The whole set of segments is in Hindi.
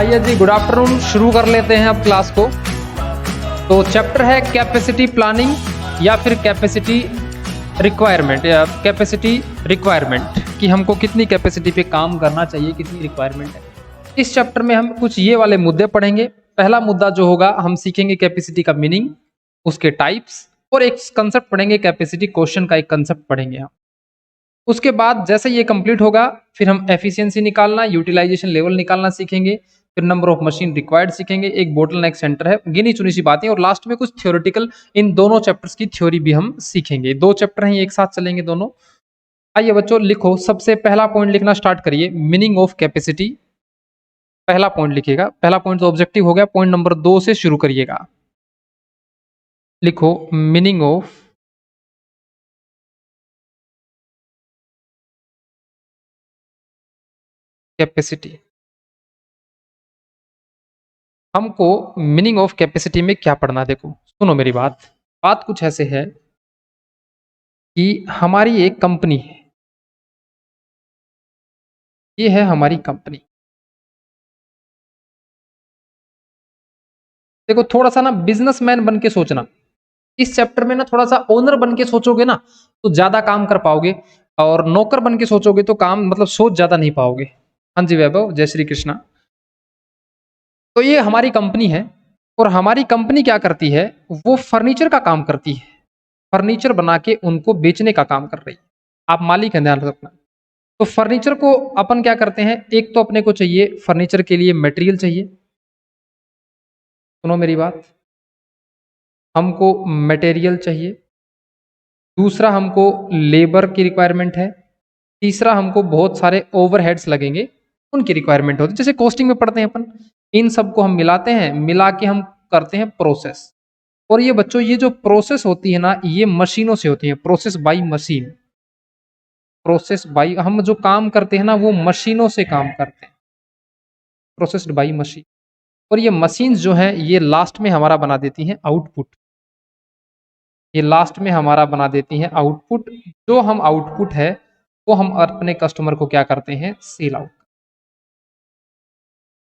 आइए जी, गुड आफ्टरनून। शुरू कर लेते हैं अब क्लास को। तो चैप्टर है कैपेसिटी प्लानिंग या फिर कैपेसिटी रिक्वायरमेंट या कैपेसिटी रिक्वायरमेंट कि हमको कितनी कैपेसिटी पे काम करना चाहिए, कितनी रिक्वायरमेंट है। इस चैप्टर में हम कुछ ये वाले मुद्दे पढ़ेंगे। पहला मुद्दा जो होगा, हम सीखेंगे कैपेसिटी का मीनिंग, उसके टाइप्स, और एक कंसेप्ट पढ़ेंगे कैपेसिटी क्वेश्चन का, एक कंसेप्ट पढ़ेंगे हम। उसके बाद जैसे ये कंप्लीट होगा, फिर हम एफिशिएंसी निकालना, यूटिलाइजेशन लेवल निकालना सीखेंगे, फिर नंबर ऑफ मशीन रिक्वायर्ड सीखेंगे, एक बोटलनेक सेंटर है, गिनी चुनी सी बातें, और लास्ट में कुछ थ्योरेटिकल, इन दोनों चैप्टर्स की थ्योरी भी हम सीखेंगे। दो चैप्टर हैं, एक साथ चलेंगे दोनों। आइए बच्चों, लिखो। सबसे पहला पॉइंट लिखना स्टार्ट करिए, मीनिंग ऑफ कैपेसिटी। पहला पॉइंट लिखिएगा। पहला पॉइंट तो ऑब्जेक्टिव हो गया, पॉइंट नंबर 2 से शुरू करिएगा। लिखो, मीनिंग ऑफ कैपेसिटी। हमको मीनिंग ऑफ कैपेसिटी में क्या पढ़ना है? देखो, सुनो मेरी बात। बात कुछ ऐसे है कि हमारी एक कंपनी है, ये है हमारी कंपनी। देखो, थोड़ा सा ना बिजनेसमैन बन के सोचना। इस चैप्टर में ना थोड़ा सा ओनर बन के सोचोगे ना, तो ज्यादा काम कर पाओगे, और नौकर बन के सोचोगे तो काम मतलब सोच ज्यादा नहीं पाओगे। हाँ जी वैभव, जय श्री कृष्णा। तो ये हमारी कंपनी है, और हमारी कंपनी क्या करती है, वो फर्नीचर का काम करती है। फर्नीचर बना के उनको बेचने का काम कर रही है। आप मालिक हैं, ध्यान रखना। तो फर्नीचर को अपन क्या करते हैं, एक तो अपने को चाहिए फर्नीचर के लिए मटेरियल चाहिए। सुनो मेरी बात, हमको मटेरियल चाहिए। दूसरा, हमको लेबर की रिक्वायरमेंट है। तीसरा, हमको बहुत सारे ओवरहेड्स लगेंगे, उनकी रिक्वायरमेंट होती है। जैसे कॉस्टिंग में पढ़ते हैं अपन, इन सबको हम मिलाते हैं, मिला के हम करते हैं प्रोसेस। और ये बच्चों, ये जो प्रोसेस होती है ना, ये मशीनों से होती है। Process by machine. Process by, हम जो काम करते हैं ना, वो मशीनों से काम करते हैं। Processed by machine. और ये मशीन जो है, ये लास्ट में हमारा बना देती हैं आउटपुट। ये लास्ट में हमारा बना देती हैं आउटपुट। जो हम आउटपुट है, वो हम अपने कस्टमर को क्या करते हैं, sell out,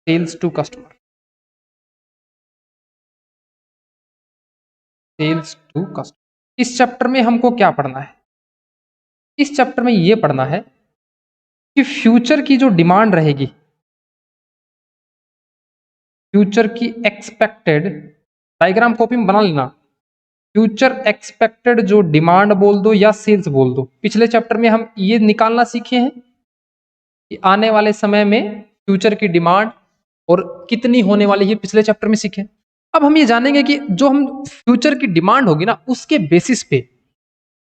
sales to customer, sales to customer. इस चैप्टर में हमको क्या पढ़ना है? इस चैप्टर में ये पढ़ना है कि फ्यूचर की जो डिमांड रहेगी, फ्यूचर की एक्सपेक्टेड, डायग्राम कॉपी में बना लेना। फ्यूचर एक्सपेक्टेड जो डिमांड बोल दो या सेल्स बोल दो, पिछले चैप्टर में हम ये निकालना सीखे हैं कि आने वाले समय में फ्यूचर की डिमांड और कितनी होने वाली है, पिछले चैप्टर में सीखे। अब हम ये जानेंगे कि जो हम फ्यूचर की डिमांड होगी ना, उसके बेसिस पे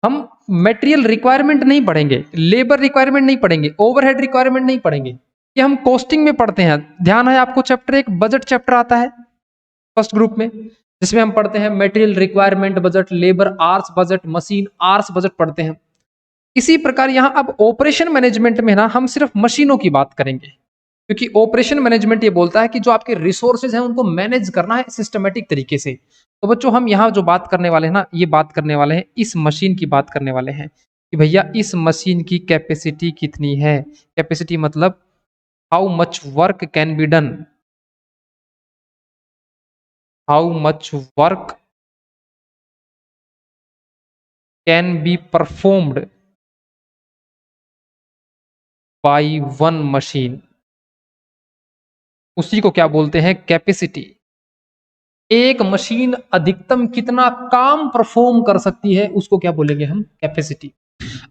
हम मटेरियल रिक्वायरमेंट नहीं पढ़ेंगे, लेबर रिक्वायरमेंट नहीं पढ़ेंगे, ओवरहेड रिक्वायरमेंट नहीं पढ़ेंगे। ये हम कॉस्टिंग में पढ़ते हैं। ध्यान है आपको, चैप्टर एक बजट चैप्टर आता है फर्स्ट ग्रुप में, जिसमें हम पढ़ते हैं material requirement budget, labour hours budget, machine hours budget पढ़ते हैं। इसी प्रकार यहाँ अब ऑपरेशन मैनेजमेंट में ना हम सिर्फ मशीनों की बात करेंगे, क्योंकि ऑपरेशन मैनेजमेंट ये बोलता है कि जो आपके रिसोर्सेज हैं, उनको मैनेज करना है सिस्टमेटिक तरीके से। तो बच्चों, हम यहाँ जो बात करने वाले हैं ना, ये बात करने वाले हैं, इस मशीन की बात करने वाले हैं कि भैया इस मशीन की कैपेसिटी कितनी है। कैपेसिटी मतलब how much work can be done, how much work can be performed by one machine. उसी को क्या बोलते हैं, कैपेसिटी। एक मशीन अधिकतम कितना काम परफॉर्म कर सकती है, उसको क्या बोलेंगे हम, कैपेसिटी।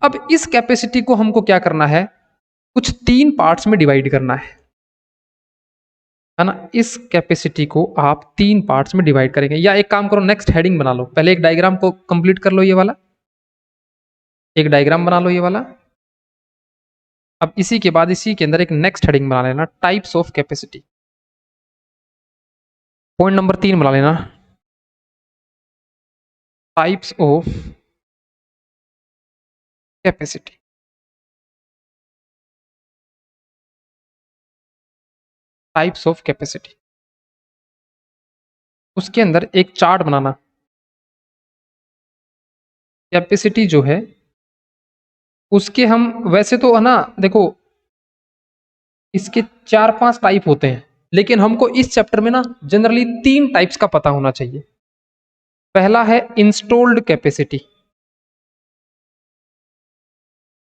अब इस कैपेसिटी को हमको क्या करना है, कुछ 3 पार्ट्स में डिवाइड करना है ना। इस कैपेसिटी को आप 3 पार्ट्स में डिवाइड करेंगे, या एक काम करो, नेक्स्ट हेडिंग बना लो। पहले एक डायग्राम को कंप्लीट कर लो, ये वाला एक डायग्राम बना लो, ये वाला। अब इसी के बाद इसी के अंदर एक नेक्स्ट हेडिंग बना लेना, types of capacity. Point number 3 बना लेना, types of capacity. Types of capacity. उसके अंदर एक चार्ट बनाना। कैपेसिटी जो है, उसके हम वैसे तो है ना, देखो इसके 4-5 टाइप होते हैं। लेकिन हमको इस चैप्टर में ना जनरली 3 टाइप्स का पता होना चाहिए। पहला है इंस्टॉल्ड कैपेसिटी,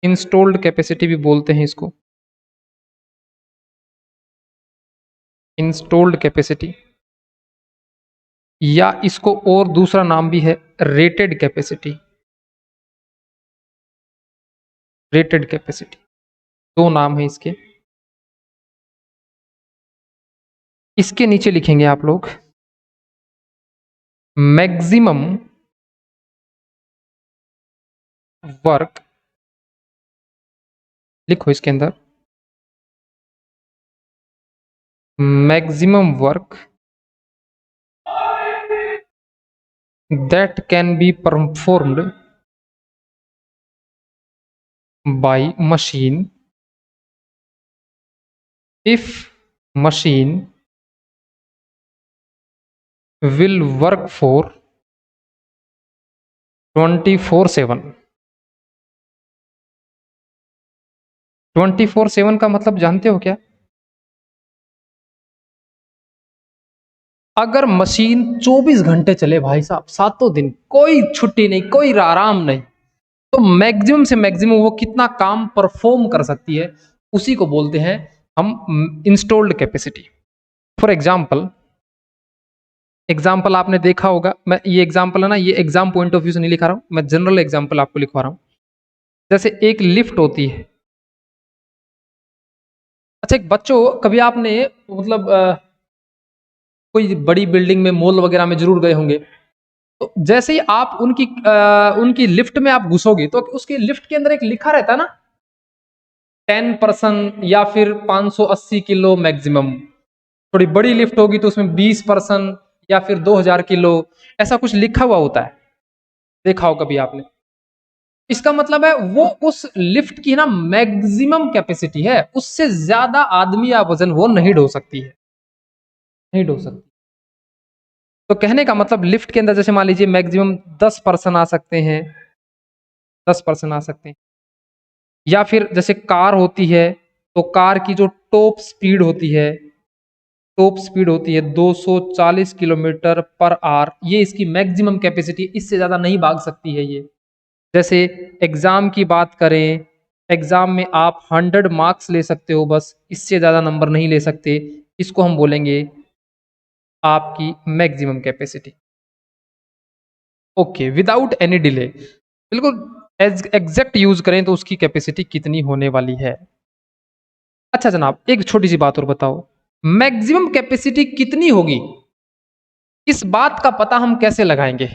इंस्टॉल्ड कैपेसिटी भी बोलते हैं इसको, इंस्टॉल्ड कैपेसिटी, या इसको और दूसरा नाम भी है रेटेड कैपेसिटी, रेटेड कैपेसिटी, 2 नाम है इसके। इसके नीचे लिखेंगे आप लोग मैक्सिमम वर्क, लिखो इसके अंदर maximum work that can be performed by machine if machine will work for 24/7। 24/7 का मतलब जानते हो क्या? अगर मशीन 24 घंटे चले भाई साहब, 7 दिन, कोई छुट्टी नहीं, कोई आराम नहीं, तो मैक्सिमम से मैक्सिमम वो कितना काम परफॉर्म कर सकती है, उसी को बोलते हैं हम installed capacity. For example, example आपने देखा होगा, मैं ये एग्जाम्पल है ना, ये एग्जाम पॉइंट ऑफ व्यू से नहीं लिखा रहा हूं, मैं जनरल एग्जाम्पल आपको लिखवा रहा हूं। जैसे एक लिफ्ट होती है। अच्छा, एक बच्चों, कभी आपने मतलब कोई बड़ी बिल्डिंग में, मॉल वगैरह में जरूर गए होंगे, तो जैसे ही आप उनकी लिफ्ट में आप घुसोगे तो उसकी लिफ्ट के अंदर एक लिखा रहता है ना, 10% या फिर 580 किलो मैक्सिमम। थोड़ी बड़ी लिफ्ट होगी तो उसमें 20% या फिर 2000 किलो, ऐसा कुछ लिखा हुआ होता है, देखा हो कभी आपने। इसका मतलब है वो उस लिफ्ट की ना मैक्सिमम कैपेसिटी है, उससे ज्यादा आदमी या वजन वो नहीं ढो सकती है, नहीं ढो सकती। तो कहने का मतलब लिफ्ट के अंदर जैसे मान लीजिए मैक्सिमम 10% आ सकते हैं, 10% आ सकते हैं। या फिर जैसे कार होती है, तो कार की जो टॉप स्पीड होती है, टॉप स्पीड होती है 240 किलोमीटर पर आवर, ये इसकी मैक्सिमम कैपेसिटी, इससे ज्यादा नहीं भाग सकती है ये। जैसे एग्जाम की बात करें, एग्जाम में आप 100 मार्क्स ले सकते हो, बस इससे ज्यादा नंबर नहीं ले सकते, इसको हम बोलेंगे आपकी maximum capacity. Okay, without any delay, बिल्कुल एग्जैक्ट यूज करें तो उसकी कैपेसिटी कितनी होने वाली है। अच्छा जनाब, एक छोटी सी बात और बताओ, मैक्सिमम कैपेसिटी कितनी होगी, इस बात का पता हम कैसे लगाएंगे?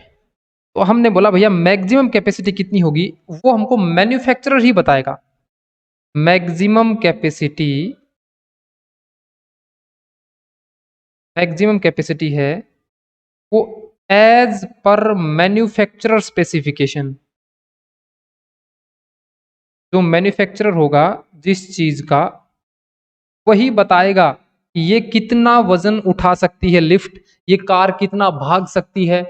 तो हमने बोला भैया मैक्सिमम कैपेसिटी कितनी होगी वो हमको मैन्युफैक्चरर ही बताएगा। मैक्सिमम कैपेसिटी, मैक्सिमम कैपेसिटी है वो एज पर मैन्युफैक्चरर स्पेसिफिकेशन, जो मैन्युफैक्चरर होगा जिस चीज का, वही बताएगा कि ये कितना वजन उठा सकती है लिफ्ट, ये कार कितना भाग सकती है,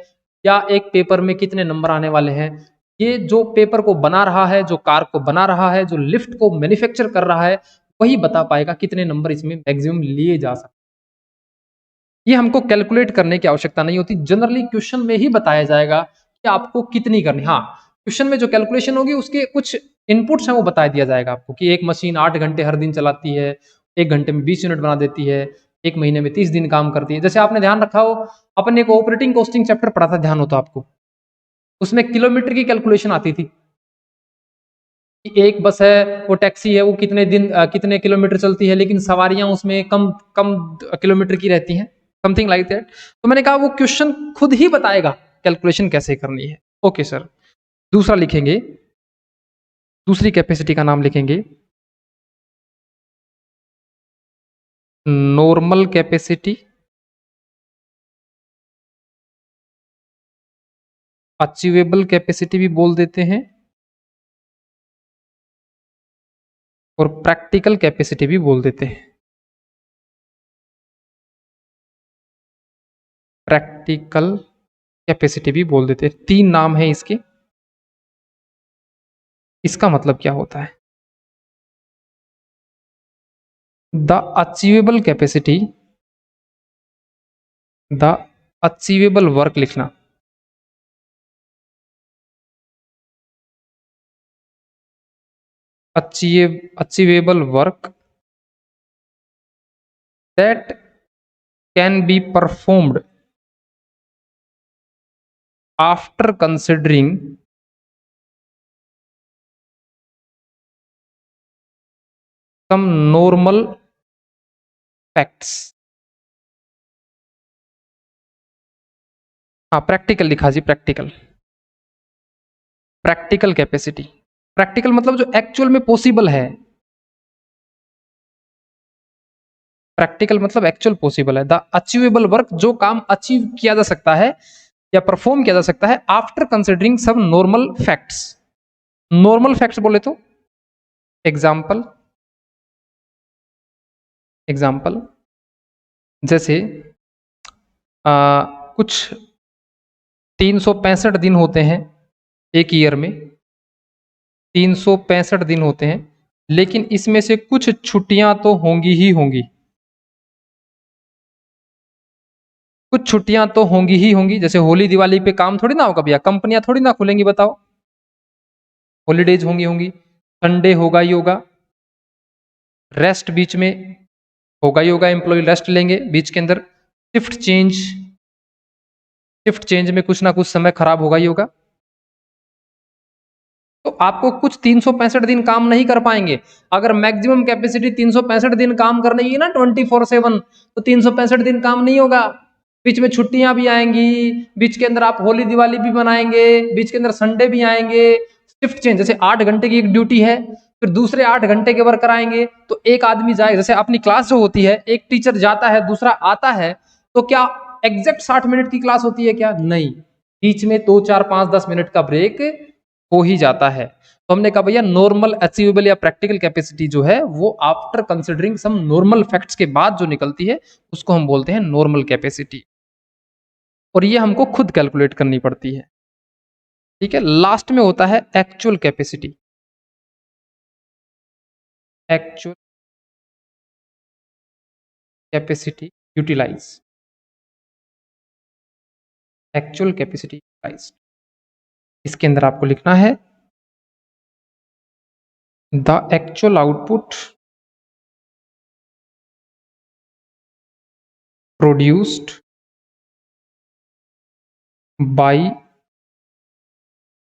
या एक पेपर में कितने नंबर आने वाले हैं। ये जो पेपर को बना रहा है, जो कार को बना रहा है, जो लिफ्ट को मैन्युफैक्चर कर रहा है, वही बता पाएगा कितने नंबर इसमें मैक्सिमम लिए जा सकते। ये हमको कैलकुलेट करने की आवश्यकता नहीं होती, जनरली क्वेश्चन में ही बताया जाएगा कि आपको कितनी करनी। हाँ, क्वेश्चन में जो कैलकुलेशन होगी उसके कुछ इनपुट्स हैं वो बता दिया जाएगा आपको, कि एक मशीन 8 घंटे हर दिन चलाती है, 1 घंटे में 20 यूनिट बना देती है, 1 महीने में 30 दिन काम करती है। जैसे आपने ध्यान रखा हो, अपन ने एक ऑपरेटिंग कॉस्टिंग चैप्टर पढ़ा था, ध्यान होता आपको, उसमें किलोमीटर की कैलकुलेशन आती थी कि एक बस है, वो टैक्सी है, वो कितने दिन कितने किलोमीटर चलती है, लेकिन सवारियां उसमें कम कम किलोमीटर की रहती हैं, समथिंग लाइक दैट। तो मैंने कहा वो क्वेश्चन खुद ही बताएगा कैलकुलेशन कैसे करनी है। ओके सर, दूसरा लिखेंगे, दूसरी कैपेसिटी का नाम लिखेंगे नॉर्मल कैपेसिटी, अचीवेबल कैपेसिटी भी बोल देते हैं, और प्रैक्टिकल कैपेसिटी भी बोल देते हैं। प्रैक्टिकल कैपेसिटी भी बोल देते हैं, 3 नाम है इसके। इसका मतलब क्या होता है? The achievable capacity the achievable work लिखना, achievable work that can be performed after considering some normal facts. हाँ, प्रैक्टिकल लिखा जी, प्रैक्टिकल, प्रैक्टिकल कैपेसिटी। प्रैक्टिकल मतलब जो एक्चुअल में पॉसिबल है, प्रैक्टिकल मतलब एक्चुअल पॉसिबल है। द अचीवेबल वर्क, जो काम अचीव किया जा सकता है या परफॉर्म किया जा सकता है after considering some normal facts. Normal facts बोले तो एग्जाम्पल, एग्जाम्पल जैसे कुछ 365 दिन होते हैं एक ईयर में, 365 दिन होते हैं, लेकिन इसमें से कुछ छुट्टियां तो होंगी ही होंगी, कुछ छुट्टियां तो होंगी ही होंगी। जैसे होली दिवाली पे काम थोड़ी ना होगा भैया, कंपनियां थोड़ी ना खुलेंगी, बताओ, हॉलीडेज होंगी होंगी, संडे होगा ही होगा, रेस्ट बीच में होगा ही होगा, एम्प्लॉय रेस्ट लेंगे बीच के अंदर, शिफ्ट चेंज, शिफ्ट चेंज में कुछ ना कुछ समय खराब होगा ही होगा। तो आपको कुछ 365 दिन काम नहीं कर पाएंगे। अगर मैक्सिमम कैपेसिटी 365 दिन काम करने की है ना 24/7, तो 365 दिन काम नहीं होगा, बीच में छुट्टियां भी आएंगी, बीच के अंदर आप होली दिवाली भी मनाएंगे, बीच के अंदर संडे भी आएंगे, शिफ्ट चेंज, जैसे 8 घंटे की एक ड्यूटी है, फिर दूसरे 8 घंटे के वर्कर आएंगे, तो एक आदमी जाए, जैसे अपनी क्लास जो होती है, एक टीचर जाता है दूसरा आता है, तो क्या एग्जैक्ट 60 मिनट की क्लास होती है क्या? नहीं, बीच में 2 4 5 10 मिनट का ब्रेक हो ही जाता है। तो हमने कहा भैया नॉर्मल अचीवेबल या प्रैक्टिकल कैपेसिटी जो है वो after considering some normal facts के बाद जो निकलती है उसको हम बोलते हैं नॉर्मल कैपेसिटी, और ये हमको खुद कैलकुलेट करनी पड़ती है। ठीक है, लास्ट में होता है actual capacity, actual capacity utilise, actual capacity utilise. इसके अंदर आपको लिखना है the actual output produced by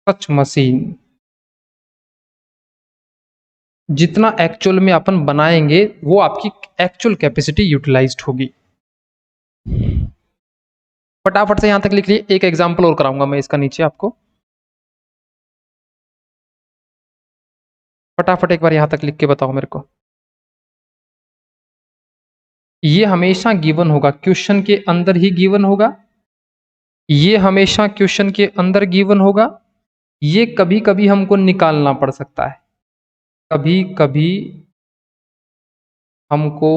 such machine, जितना एक्चुअल में अपन बनाएंगे वो आपकी एक्चुअल कैपेसिटी यूटिलाइज्ड होगी। फटाफट से यहां तक लिख लिए, एक एग्जांपल और कराऊंगा मैं इसका नीचे आपको, फटाफट एक बार यहां तक लिख के बताओ मेरे को। ये हमेशा गिवन होगा, क्वेश्चन के अंदर ही गिवन होगा, ये हमेशा क्वेश्चन के अंदर गिवन होगा, ये कभी कभी हमको निकालना पड़ सकता है, कभी कभी हमको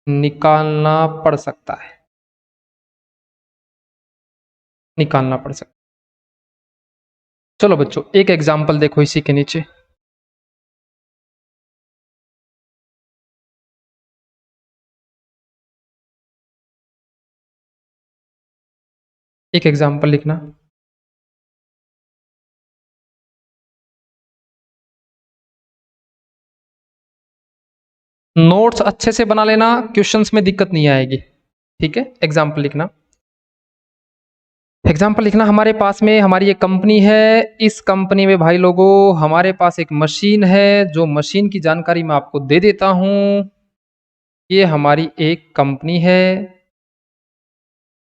निकालना पड़ सकता है, निकालना पड़ सकता है। चलो बच्चों एक एग्जांपल देखो इसी के नीचे, एक एग्जांपल लिखना। नोट्स अच्छे से बना लेना, क्वेश्चंस में दिक्कत नहीं आएगी। ठीक है, एग्जांपल लिखना, एग्जाम्पल लिखना। हमारे पास में हमारी एक कंपनी है, इस कंपनी में भाई लोगों हमारे पास एक मशीन है, जो मशीन की जानकारी मैं आपको दे देता हूं। ये हमारी एक कंपनी है,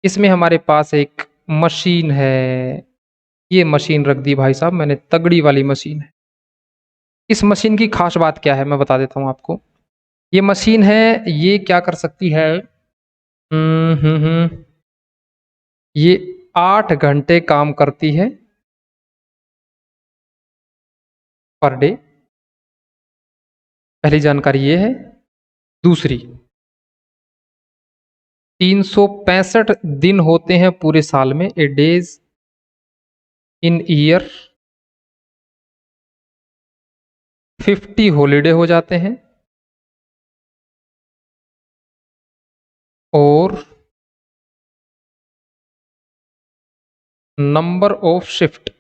इसमें हमारे पास एक मशीन है, ये मशीन रख दी भाई साहब मैंने, तगड़ी वाली मशीन है। इस मशीन की खास बात क्या है मैं बता देता हूं आपको। ये मशीन है, ये क्या कर सकती है, ये 8 घंटे काम करती है पर डे, पहली जानकारी ये है। दूसरी, 365 दिन होते हैं पूरे साल में, ए डेज इन ईयर, 50 हॉलीडे हो जाते हैं, और number of shift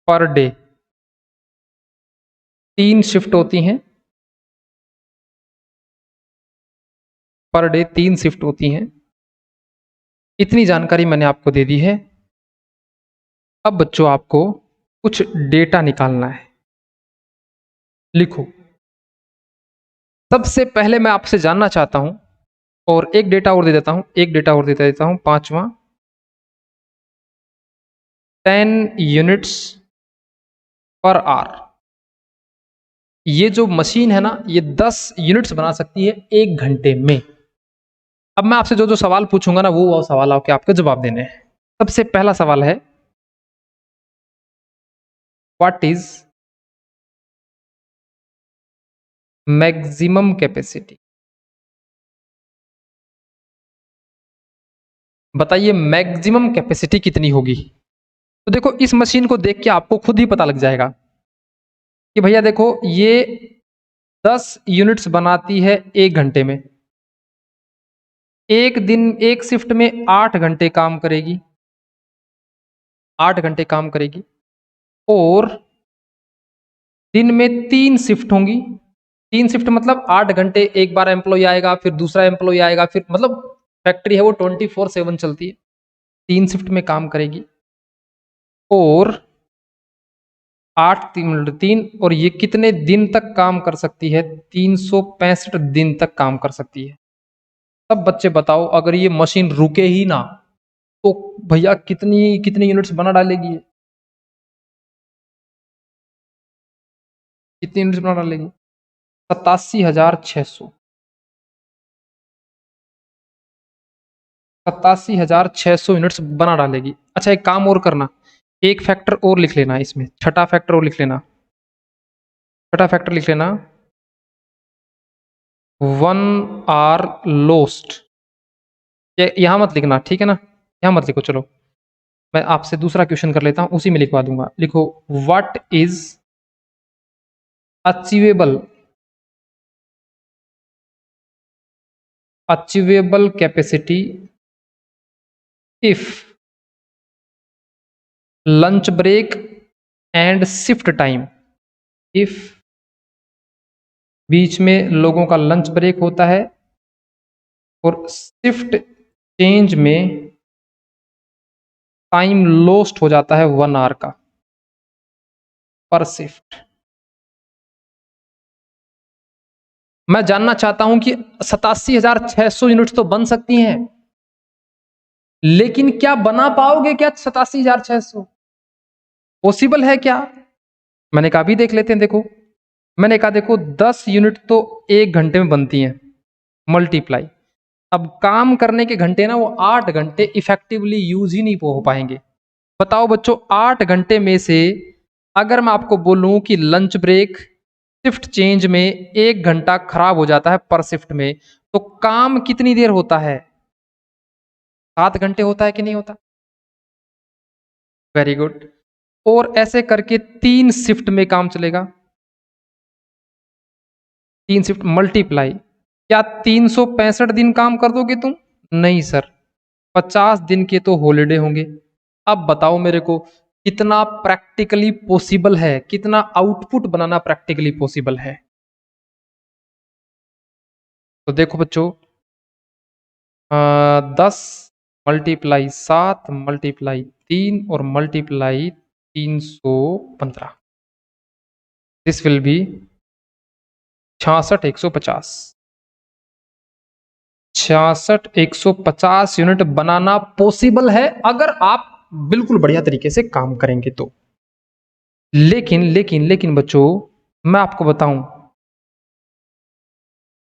per day, 3 shift होती हैं पर डे, 3 शिफ्ट होती हैं। इतनी जानकारी मैंने आपको दे दी है। अब बच्चों आपको कुछ डेटा निकालना है। लिखो। सबसे पहले मैं आपसे जानना चाहता हूं, और एक डेटा और दे देता हूं, एक डेटा और दे देता हूं, पांचवा, 10 यूनिट्स पर आवर। ये जो मशीन है ना, ये 10 यूनिट्स बना सकती है 1 घंटे में। अब मैं आपसे जो जो सवाल पूछूंगा ना, वो सवाल आपके जवाब देने हैं। सबसे पहला सवाल है, व्हाट इज मैक्सिमम कैपेसिटी? बताइए मैक्सिमम कैपेसिटी कितनी होगी? तो देखो, इस मशीन को देख के आपको खुद ही पता लग जाएगा कि भैया देखो, ये 10 यूनिट्स बनाती है 1 घंटे में। एक दिन, एक शिफ्ट में 8 घंटे काम करेगी, 8 घंटे काम करेगी। और दिन में 3 शिफ्ट होंगी। 3 शिफ्ट मतलब 8 घंटे, एक बार एम्प्लॉय आएगा, फिर दूसरा एम्प्लॉय आएगा, फिर मतलब फैक्ट्री है वो 24/7 चलती है। 3 शिफ्ट में काम करेगी। और 8 3 और ये कितने दिन तक काम कर सकती है? 365 दिन तक काम कर सकती है। तब बच्चे बताओ, अगर ये मशीन रुके ही ना, तो भैया कितनी कितनी यूनिट्स बना डालेगी? कितनी यूनिट्स बना डालेगी? 87,600। 87,600 यूनिट्स बना डालेगी। अच्छा, एक काम और करना, एक फैक्टर और लिख लेना इसमें, छठा फैक्टर और लिख लेना। छठा फैक्टर लिख लेना, 1 आवर लोस्ट। यहां मत लिखना, ठीक है ना? यहां मत लिखो। चलो मैं आपसे दूसरा क्वेश्चन कर लेता हूं, उसी में लिखवा दूंगा। लिखो, what is achievable capacity if lunch break and shift time. If बीच में लोगों का लंच ब्रेक होता है और शिफ्ट चेंज में टाइम लॉस्ट हो जाता है 1 आवर का पर शिफ्ट। मैं जानना चाहता हूं कि 87,600 यूनिट्स तो बन सकती हैं, लेकिन क्या बना पाओगे क्या 87,600? पॉसिबल है क्या? मैंने कहा भी देख लेते हैं। देखो, मैंने कहा देखो, 10 यूनिट तो 1 घंटे में बनती हैं, मल्टीप्लाई। अब काम करने के घंटे ना, वो 8 घंटे इफेक्टिवली यूज ही नहीं हो पाएंगे। बताओ बच्चों, 8 घंटे में से अगर मैं आपको बोलूं कि लंच ब्रेक, शिफ्ट चेंज में 1 घंटा खराब हो जाता है पर शिफ्ट में, तो काम कितनी देर होता है? 7 घंटे होता है कि नहीं होता? Very good. और ऐसे करके 3 शिफ्ट में काम चलेगा। 3 शिफ्ट मल्टीप्लाई, क्या 365 दिन काम कर दोगे तुम? नहीं सर, 50 दिन के तो हॉलिडे होंगे। अब बताओ मेरे को, कितना प्रैक्टिकली पॉसिबल है, कितना आउटपुट बनाना प्रैक्टिकली पॉसिबल है? तो देखो बच्चों, 10 मल्टीप्लाई 7 मल्टीप्लाई 3 और multiply 315, this will be 66,150। 66,150 unit banana possible है, अगर आप बिल्कुल बढ़िया तरीके से काम करेंगे तो। लेकिन लेकिन लेकिन बच्चों, मैं आपको बताऊं,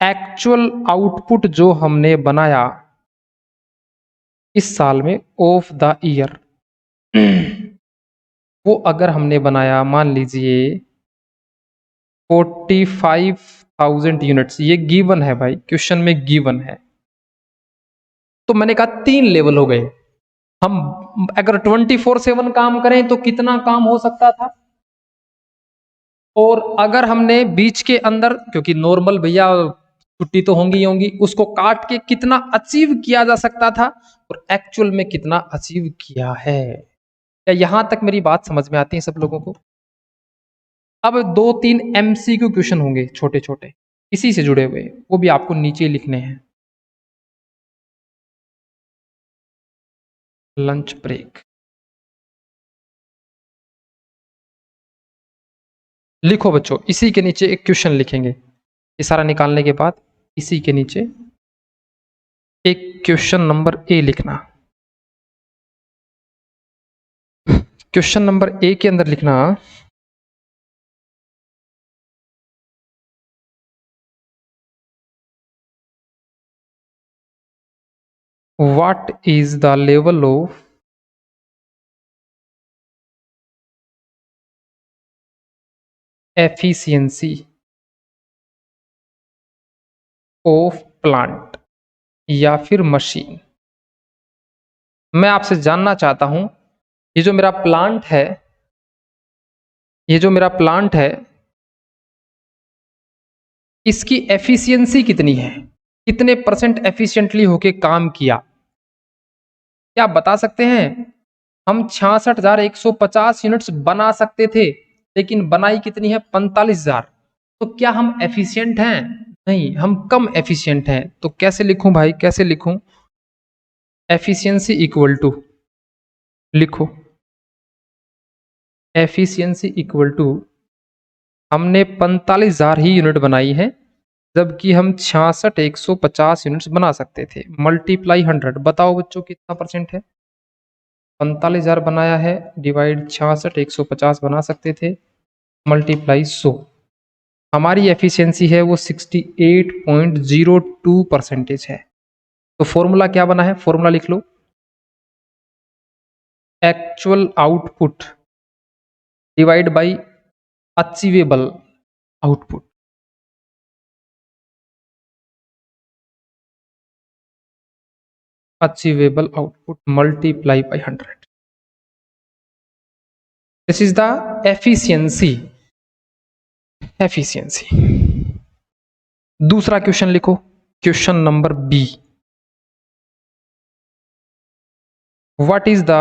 एक्चुअल आउटपुट जो हमने बनाया इस साल में ऑफ द ईयर, वो अगर हमने बनाया, मान लीजिए 45,000 यूनिट्स, ये गिवन है भाई, क्वेश्चन में गिवन है। तो मैंने कहा 3 लेवल हो गए। हम अगर 24/7 काम करें तो कितना काम हो सकता था, और अगर हमने बीच के अंदर, क्योंकि नॉर्मल भैया छुट्टी तो होंगी ही होंगी, उसको काट के कितना अचीव किया जा सकता था और एक्चुअल में कितना अचीव किया है। क्या यहां तक मेरी बात समझ में आती है सब लोगों को? अब 2-3 एमसीक्यू क्वेश्चन होंगे छोटे छोटे इसी से जुड़े हुए, वो भी आपको नीचे लिखने हैं। लंच ब्रेक लिखो बच्चों, इसी के नीचे एक क्वेश्चन लिखेंगे। ये सारा निकालने के बाद इसी के नीचे एक क्वेश्चन नंबर ए लिखना। क्वेश्चन नंबर ए के अंदर लिखना, what is the level of efficiency of plant या फिर मशीन। मैं आपसे जानना चाहता हूं, ये जो मेरा प्लांट है, ये जो मेरा प्लांट है, इसकी एफिशिएंसी कितनी है, कितने परसेंट एफिशिएंटली होके काम किया? क्या आप बता सकते हैं? हम 66,150 यूनिट्स बना सकते थे, लेकिन बनाई कितनी है? 45,000। तो क्या हम एफिशिएंट हैं? नहीं, हम कम एफिशिएंट हैं। तो कैसे लिखूं भाई, कैसे लिखूं? एफिशिएंसी इक्वल टू, लिखो एफिशिएंसी इक्वल टू, हमने 45,000 ही यूनिट बनाई है, जबकि हम 66,150 यूनिट्स बना सकते थे। मल्टीप्लाई 100, बताओ बच्चों कितना परसेंट है? 45,000 बनाया है, डिवाइड 66,150 बना सकते थे, मल्टीप्लाई 100। हमारी एफिशिएंसी है वो 68.02% है। तो फॉर्मूला क्या बना है? फॉर्मूला लिख लो, actual output divide by achievable output. Achievable output multiply by 100। This is the efficiency. Efficiency. दूसरा क्वेश्चन लिखो, question number B, what is the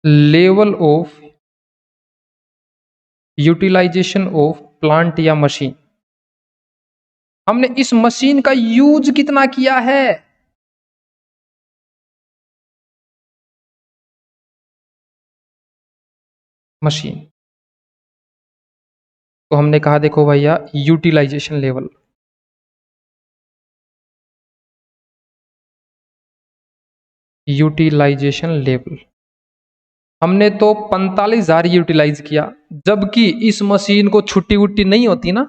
level of utilisation of plant या मशीन। हमने इस मशीन का यूज कितना किया है? मशीन तो हमने कहा, देखो भैया, यूटिलाइजेशन लेवल, यूटिलाइजेशन लेवल हमने तो 45,000 यूटिलाइज किया, जबकि इस मशीन को छुट्टी वुट्टी नहीं होती ना,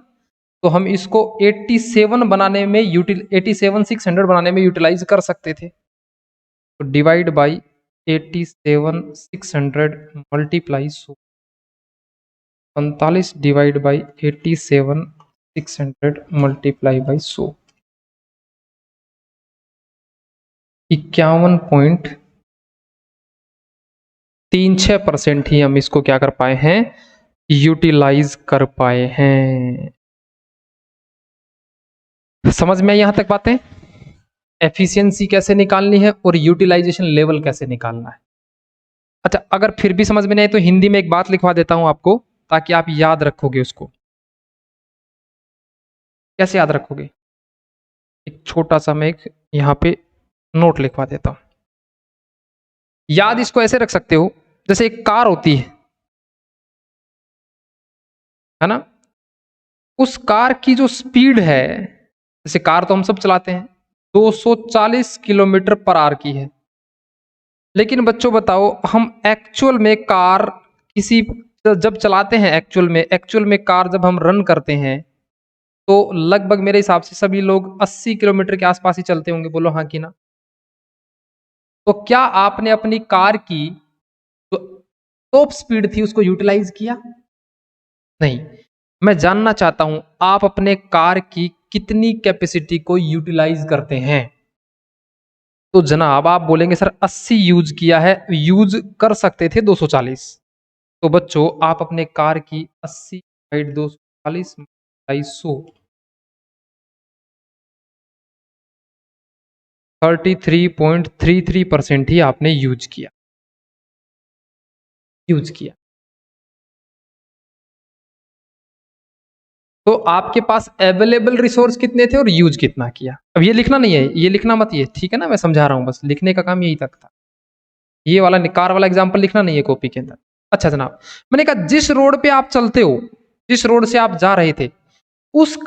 तो हम इसको 87 बनाने में 87,600 बनाने में यूटिलाइज कर सकते थे। तो divide by 87,600 multiply 45 divide by 87,600 multiply by 100, 51.36% ही हम इसको क्या कर पाए हैं? यूटिलाइज कर पाए हैं। समझ में यहां तक बातें? एफिशिएंसी कैसे निकालनी है और यूटिलाइजेशन लेवल कैसे निकालना है। अच्छा, अगर फिर भी समझ में नहीं आए तो हिंदी में एक बात लिखवा देता हूं आपको, ताकि आप याद रखोगे उसको। कैसे याद रखोगे? एक छोटा सा मैं एक यहां पे नोट लिखवा देता हूं। याद इसको ऐसे रख सकते हो, जैसे एक कार होती है ना? उस कार की जो स्पीड है, जैसे कार तो हम सब चलाते हैं, 240 किलोमीटर पर आवर की है। लेकिन बच्चों बताओ, हम एक्चुअल में कार किसी जब चलाते हैं, एक्चुअल में कार जब हम रन करते हैं, तो लगभग मेरे हिसाब से सभी लोग 80 किलोमीटर के आसपास ही चलते होंगे। बोलो हाँ कि ना? तो क्या आपने अपनी कार की जो टॉप स्पीड थी उसको यूटिलाइज किया? नहीं। मैं जानना चाहता हूं, आप अपने कार की कितनी कैपेसिटी को यूटिलाइज करते हैं? तो जनाब आप बोलेंगे सर 80 यूज किया है, यूज कर सकते थे 240। तो बच्चों आप अपने कार की 80 बाई 240 100 33.33% ही आपने यूज किया। तो आपके पास अवेलेबल रिसोर्स कितने थे और यूज कितना किया। अब ये लिखना नहीं है, ये लिखना मत, ये ठीक है ना, मैं समझा रहा हूं, बस लिखने का काम यही तक था। ये वाला कार वाला एग्जांपल लिखना नहीं है कॉपी के अंदर। अच्छा जनाब, मैंने कहा जिस रोड पे आप चलते हो, जिस रोड से आप जा रहे थे, उस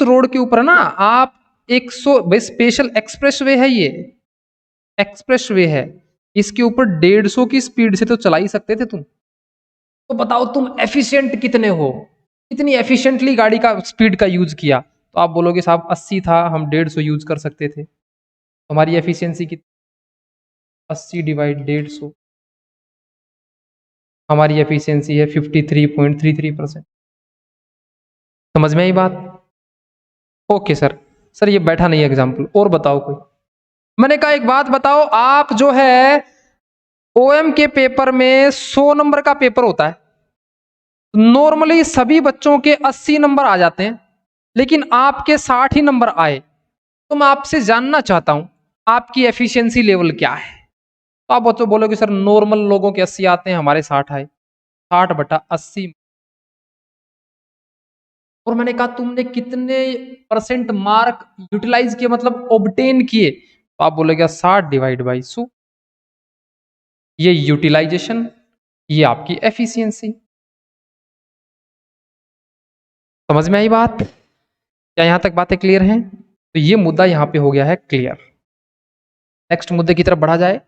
रोड के ऊपर ना आप 100 भाई स्पेशल एक्सप्रेस वे है, ये एक्सप्रेस वे है, इसके ऊपर 150 की स्पीड से तो चला ही सकते थे तुम। तो बताओ तुम एफिशिएंट कितने हो, कितनी एफिशिएंटली गाड़ी का स्पीड का यूज किया। तो आप बोलोगे साहब 80 था, हम 150 यूज कर सकते थे। हमारी एफिशिएंसी कितनी, 80 डिवाइड 150, हमारी एफिशिएंसी है 53.33%। समझ में आई बात। ओके सर, सर ये बैठा नहीं है एग्जाम्पल, और बताओ कोई। मैंने कहा एक बात बताओ, आप जो है ओएम के पेपर में 100 नंबर का पेपर होता है, नॉर्मली सभी बच्चों के 80 नंबर आ जाते हैं, लेकिन आपके 60 ही नंबर आए। तो मैं आपसे जानना चाहता हूं आपकी एफिशिएंसी लेवल क्या है। तो आप बच्चों बोलोगे सर नॉर्मल लोगों के 80 आते हैं, हमारे 60 आए। 60/80। और मैंने कहा तुमने कितने परसेंट मार्क यूटिलाइज किए, मतलब ऑब्टेन किए। तो आप बोलोगे 60/100। ये यूटिलाइजेशन, ये आपकी एफिशिएंसी। समझ में आई बात, क्या यहां तक बातें क्लियर हैं। तो ये मुद्दा यहां पे हो गया है क्लियर। नेक्स्ट मुद्दे की तरफ बढ़ा जाए।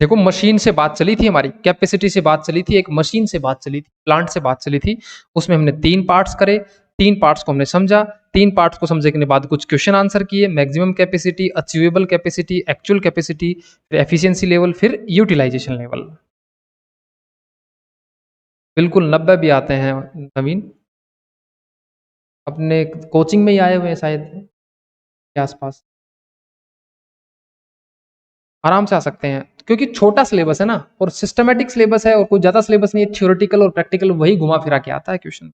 देखो मशीन से बात चली थी, हमारी कैपेसिटी से बात चली थी, एक मशीन से बात चली थी, प्लांट से बात चली थी। उसमें हमने 3 पार्ट्स करे, 3 पार्ट्स को हमने समझा, 3 पार्ट्स को समझने के बाद कुछ क्वेश्चन आंसर किए, maximum capacity, achievable capacity, actual capacity, फिर एफिशिएंसी लेवल, फिर यूटिलाइजेशन लेवल। बिल्कुल 90 भी आते हैं नवीन, अपने कोचिंग में ही आए हुए हैं शायद के आसपास, आराम से आ सकते हैं क्योंकि छोटा सिलेबस है ना, और सिस्टमेटिक सिलेबस है, और कोई ज्यादा सिलेबस नहीं है, थ्योरेटिकल और प्रैक्टिकल वही घुमा फिरा के आता है क्वेश्चन।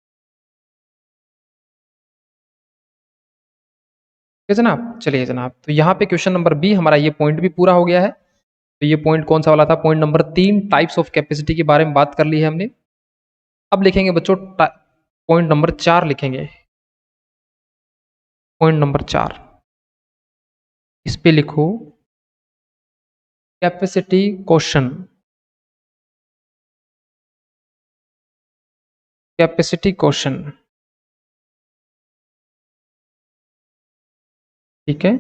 ठीक है जनाब, चलिए जनाब, तो यहाँ पे क्वेश्चन नंबर बी हमारा ये पॉइंट भी पूरा हो गया है। तो ये पॉइंट कौन सा वाला था, point number 3, types of capacity के बारे में बात कर ली है हमने। अब लिखेंगे बच्चों पॉइंट नंबर 4 लिखेंगे। पॉइंट नंबर 4, इस पे लिखो कैपेसिटी क्वेश्चन। कैपेसिटी क्वेश्चन, ठीक है।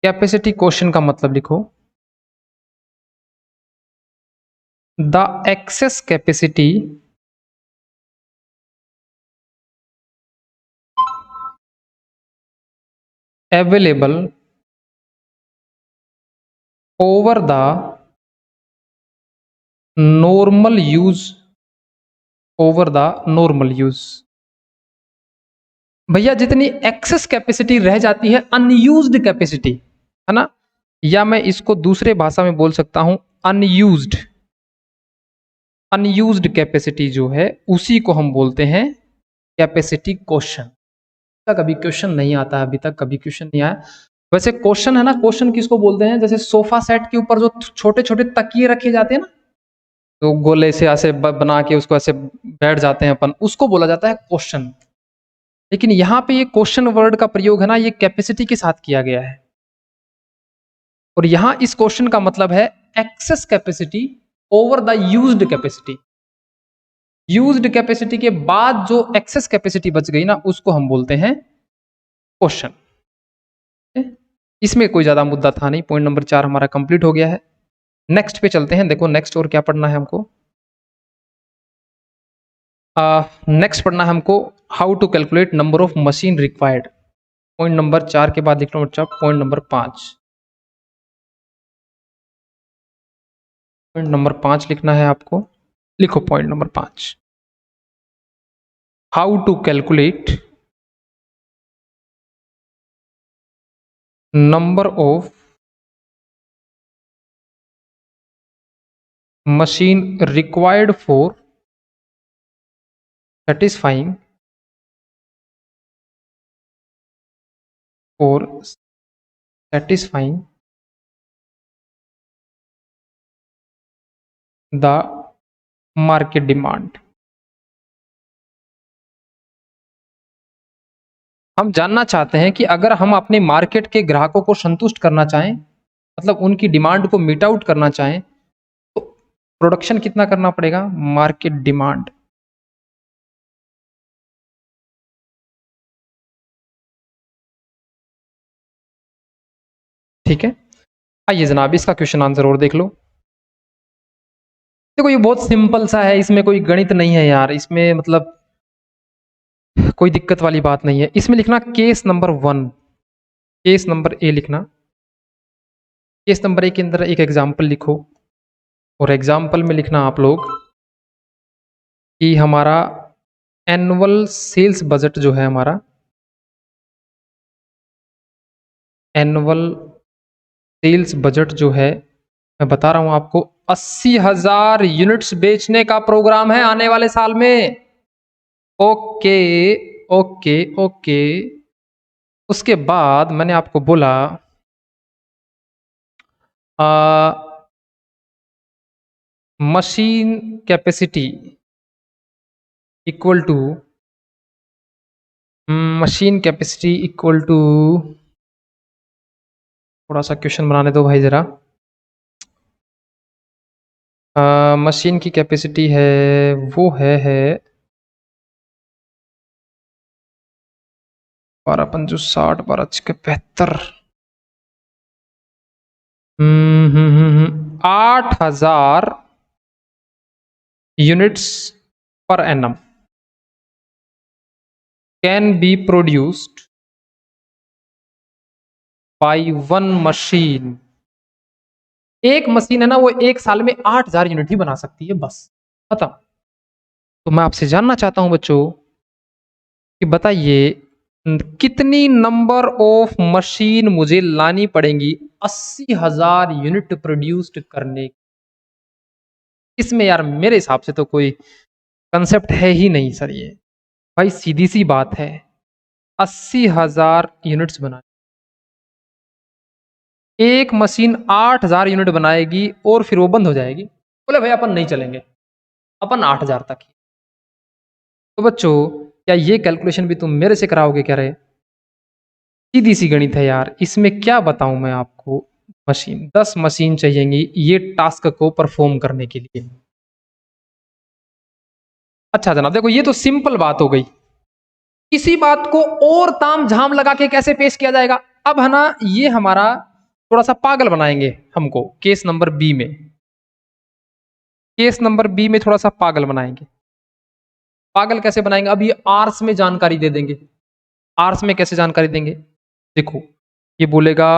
कैपेसिटी क्वेश्चन का मतलब लिखो the access capacity available over the normal use, over the normal use। भैया जितनी एक्सेस कैपेसिटी रह जाती है, अनयूज्ड कैपेसिटी है ना, या मैं इसको दूसरे भाषा में बोल सकता हूं अनयूज्ड, अनयूज्ड कैपेसिटी जो है उसी को हम बोलते हैं कैपेसिटी क्वेश्चन। तक अभी क्वेश्चन नहीं आता, अभी तक कभी क्वेश्चन नहीं आया। वैसे क्वेश्चन है ना, क्वेश्चन किसको बोलते हैं, जैसे सोफा सेट के ऊपर जो छोटे छोटे तकिए रखे जाते हैं ना, तो गोले से ऐसे बना के उसको ऐसे बैठ जाते हैं अपन, उसको बोला जाता है क्वेश्चन। लेकिन यहाँ पे ये क्वेश्चन वर्ड का प्रयोग है ना, ये कैपेसिटी के साथ किया गया है, और यहाँ इस क्वेश्चन का मतलब है access capacity over the used capacity. Used capacity के बाद जो एक्सेस कैपेसिटी बच गई ना, उसको हम बोलते हैं क्वेश्चन। इसमें कोई ज्यादा मुद्दा था नहीं। पॉइंट नंबर 4 हमारा कंप्लीट हो गया है। नेक्स्ट पे चलते हैं। देखो नेक्स्ट और क्या पढ़ना है हमको। नेक्स्ट पढ़ना है हमको how to calculate number of machine required. Point number 4 के बाद लिख लो बच्चा पॉइंट नंबर 5। पॉइंट नंबर 5 लिखना है आपको। लिखो point number 5, how to calculate number of machine required for satisfying for satisfying the market demand. हम जानना चाहते हैं कि अगर हम अपने मार्केट के ग्राहकों को संतुष्ट करना चाहें, मतलब उनकी डिमांड को मीट आउट करना चाहें, तो प्रोडक्शन कितना करना पड़ेगा? Market demand. ठीक है, आइए जनाब इसका क्वेश्चन आंसर और देख लो। देखो ये बहुत सिंपल सा है, इसमें कोई गणित नहीं है यार, इसमें मतलब कोई दिक्कत वाली बात नहीं है। इसमें लिखना case number 1, case number A लिखना। केस नंबर ए के अंदर एक एग्जाम्पल लिखो और एग्जाम्पल में लिखना आप लोग कि हमारा एनुअल सेल्स बजट जो है, हमारा एनुअल सेल्स बजट जो है, मैं बता रहा हूं आपको, 80,000 यूनिट्स बेचने का प्रोग्राम है आने वाले साल में। Okay okay okay. उसके बाद मैंने आपको बोला machine capacity equal to, machine capacity equal to, थोड़ा सा क्वेश्चन बनाने दो भाई जरा। मशीन की कैपेसिटी है, वो है 12×5 = 60, 12×6 = 75। 8,000 units per annum can be produced by one machine. एक मशीन है ना, वो एक साल में 8,000 यूनिट ही बना सकती है, बस खत्म। तो मैं आपसे जानना चाहता हूं बच्चों कि बताइए कितनी नंबर ऑफ मशीन मुझे लानी पड़ेंगी 80,000 यूनिट प्रोड्यूस्ड करने की? इसमें यार मेरे हिसाब से तो कोई कंसेप्ट है ही नहीं सर। ये भाई सीधी सी बात है, 80,000 यूनिट्स बना, एक मशीन 8,000 यूनिट बनाएगी और फिर वो बंद हो जाएगी। बोले भाई अपन नहीं चलेंगे, अपन 8,000 तक ही। तो बच्चों क्या ये कैलकुलेशन भी तुम मेरे से कराओगे क्या रे? सीधी सी गणित है यार, इसमें क्या बताऊं मैं आपको। मशीन 10 मशीन चाहिएगी ये टास्क को परफॉर्म करने के लिए। अच्छा जनाब देखो ये तो सिंपल बात हो गई, इसी बात को और ताम झाम लगा के कैसे पेश किया जाएगा? अब है ना, ये हमारा थोड़ा सा पागल बनाएंगे हमको केस नंबर बी में। केस नंबर बी में थोड़ा सा पागल बनाएंगे। पागल कैसे बनाएंगे? अब ये आर्स में जानकारी दे देंगे। आर्स में कैसे जानकारी देंगे? देखो ये बोलेगा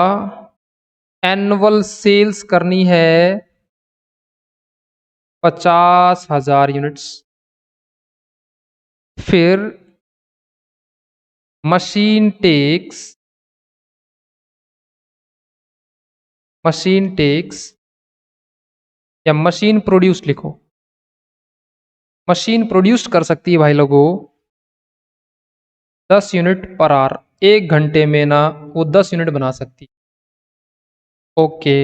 एनुअल सेल्स करनी है 50,000 यूनिट्स, फिर मशीन टेक्स, मशीन टेक्स या मशीन प्रोड्यूस लिखो, मशीन प्रोड्यूस कर सकती है भाई लोगों 10 यूनिट पर आवर। एक घंटे में ना वो 10 यूनिट बना सकती। Okay,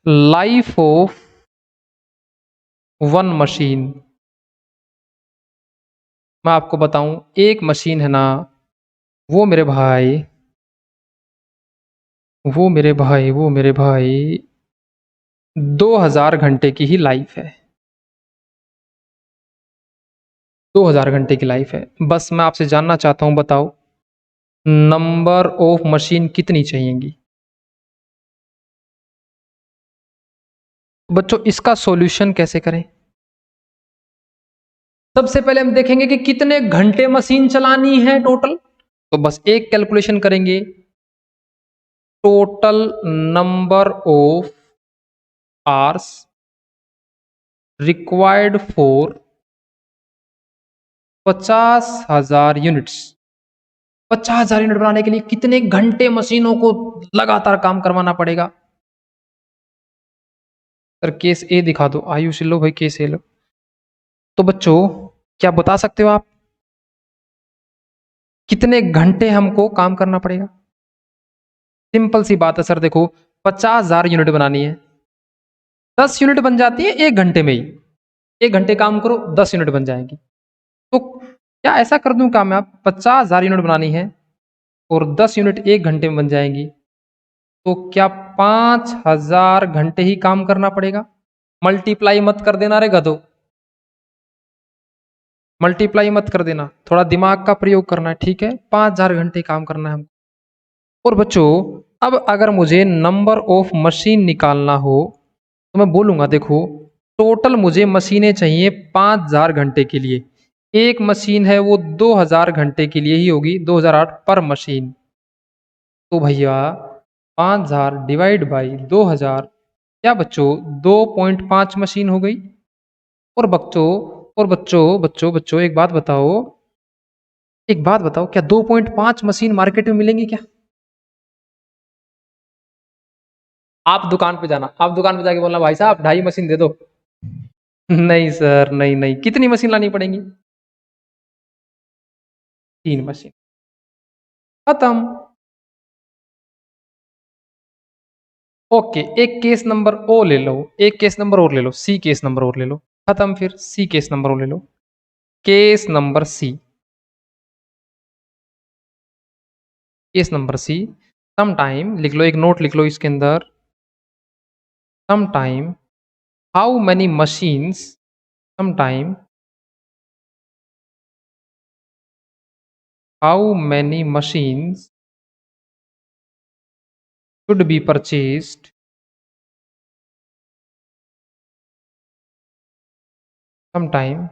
life of one machine, मैं आपको बताऊं एक मशीन है ना, वो मेरे भाई, वो मेरे भाई 2,000 घंटे की ही लाइफ है। 2,000 घंटे की लाइफ है। बस मैं आपसे जानना चाहता हूं, बताओ नंबर ऑफ मशीन कितनी चाहिएगी? बच्चों इसका सॉल्यूशन कैसे करें? सबसे पहले हम देखेंगे कि कितने घंटे मशीन चलानी है टोटल। तो बस एक कैलकुलेशन करेंगे, total number of hours required for 50,000 units. 50,000 unit बनाने के लिए कितने घंटे मशीनों को लगातार काम करवाना पड़ेगा? सर केस ए दिखा दो, आयुष लो भाई केस ए लो। तो बच्चों क्या बता सकते हो आप? कितने घंटे हमको काम करना पड़ेगा? सिंपल सी बात है सर, देखो 50,000 यूनिट बनानी है, 10 यूनिट बन जाती है 1 घंटे में ही। 1 घंटे काम करो 10 यूनिट बन जाएंगी। तो क्या ऐसा कर दूं क्या मैं, आप 50,000 यूनिट बनानी है और 10 यूनिट 1 घंटे में बन जाएंगी, तो क्या 5,000 घंटे ही काम करना पड़ेगा? मल्टीप्लाई मत कर देना रे गधो, मल्टीप्लाई मत कर देना, थोड़ा दिमाग का प्रयोग करना है, ठीक है? 5,000 घंटे काम करना है हमको। और बच्चों, अब अगर मुझे नंबर ऑफ मशीन निकालना हो तो मैं बोलूंगा, देखो टोटल मुझे मशीनें चाहिए 5,000 घंटे के लिए। एक मशीन है वो 2,000 घंटे के लिए ही होगी, 2008 पर मशीन। तो भैया 5,000 डिवाइड बाई 2,000, क्या बच्चों 2.5 मशीन हो गई। और बच्चों, बच्चों एक बात बताओ, क्या 2.5 मशीन मार्केट में मिलेंगी क्या? आप दुकान पे जाना, आप दुकान पे जाके बोलना भाई साहब 2.5 मशीन दे दो। नहीं सर, नहीं नहीं, कितनी मशीन लानी पड़ेंगी? 3 मशीन, खत्म। ओके, एक केस नंबर ओ ले लो, एक केस नंबर और ले लो, सी केस नंबर और ले लो, खत्म। फिर सी केस नंबर और ले लो, case number C, case number C. Some time लिख लो, एक नोट लिख लो इसके अंदर, some time how many machines, some time how many machines should be purchased sometime।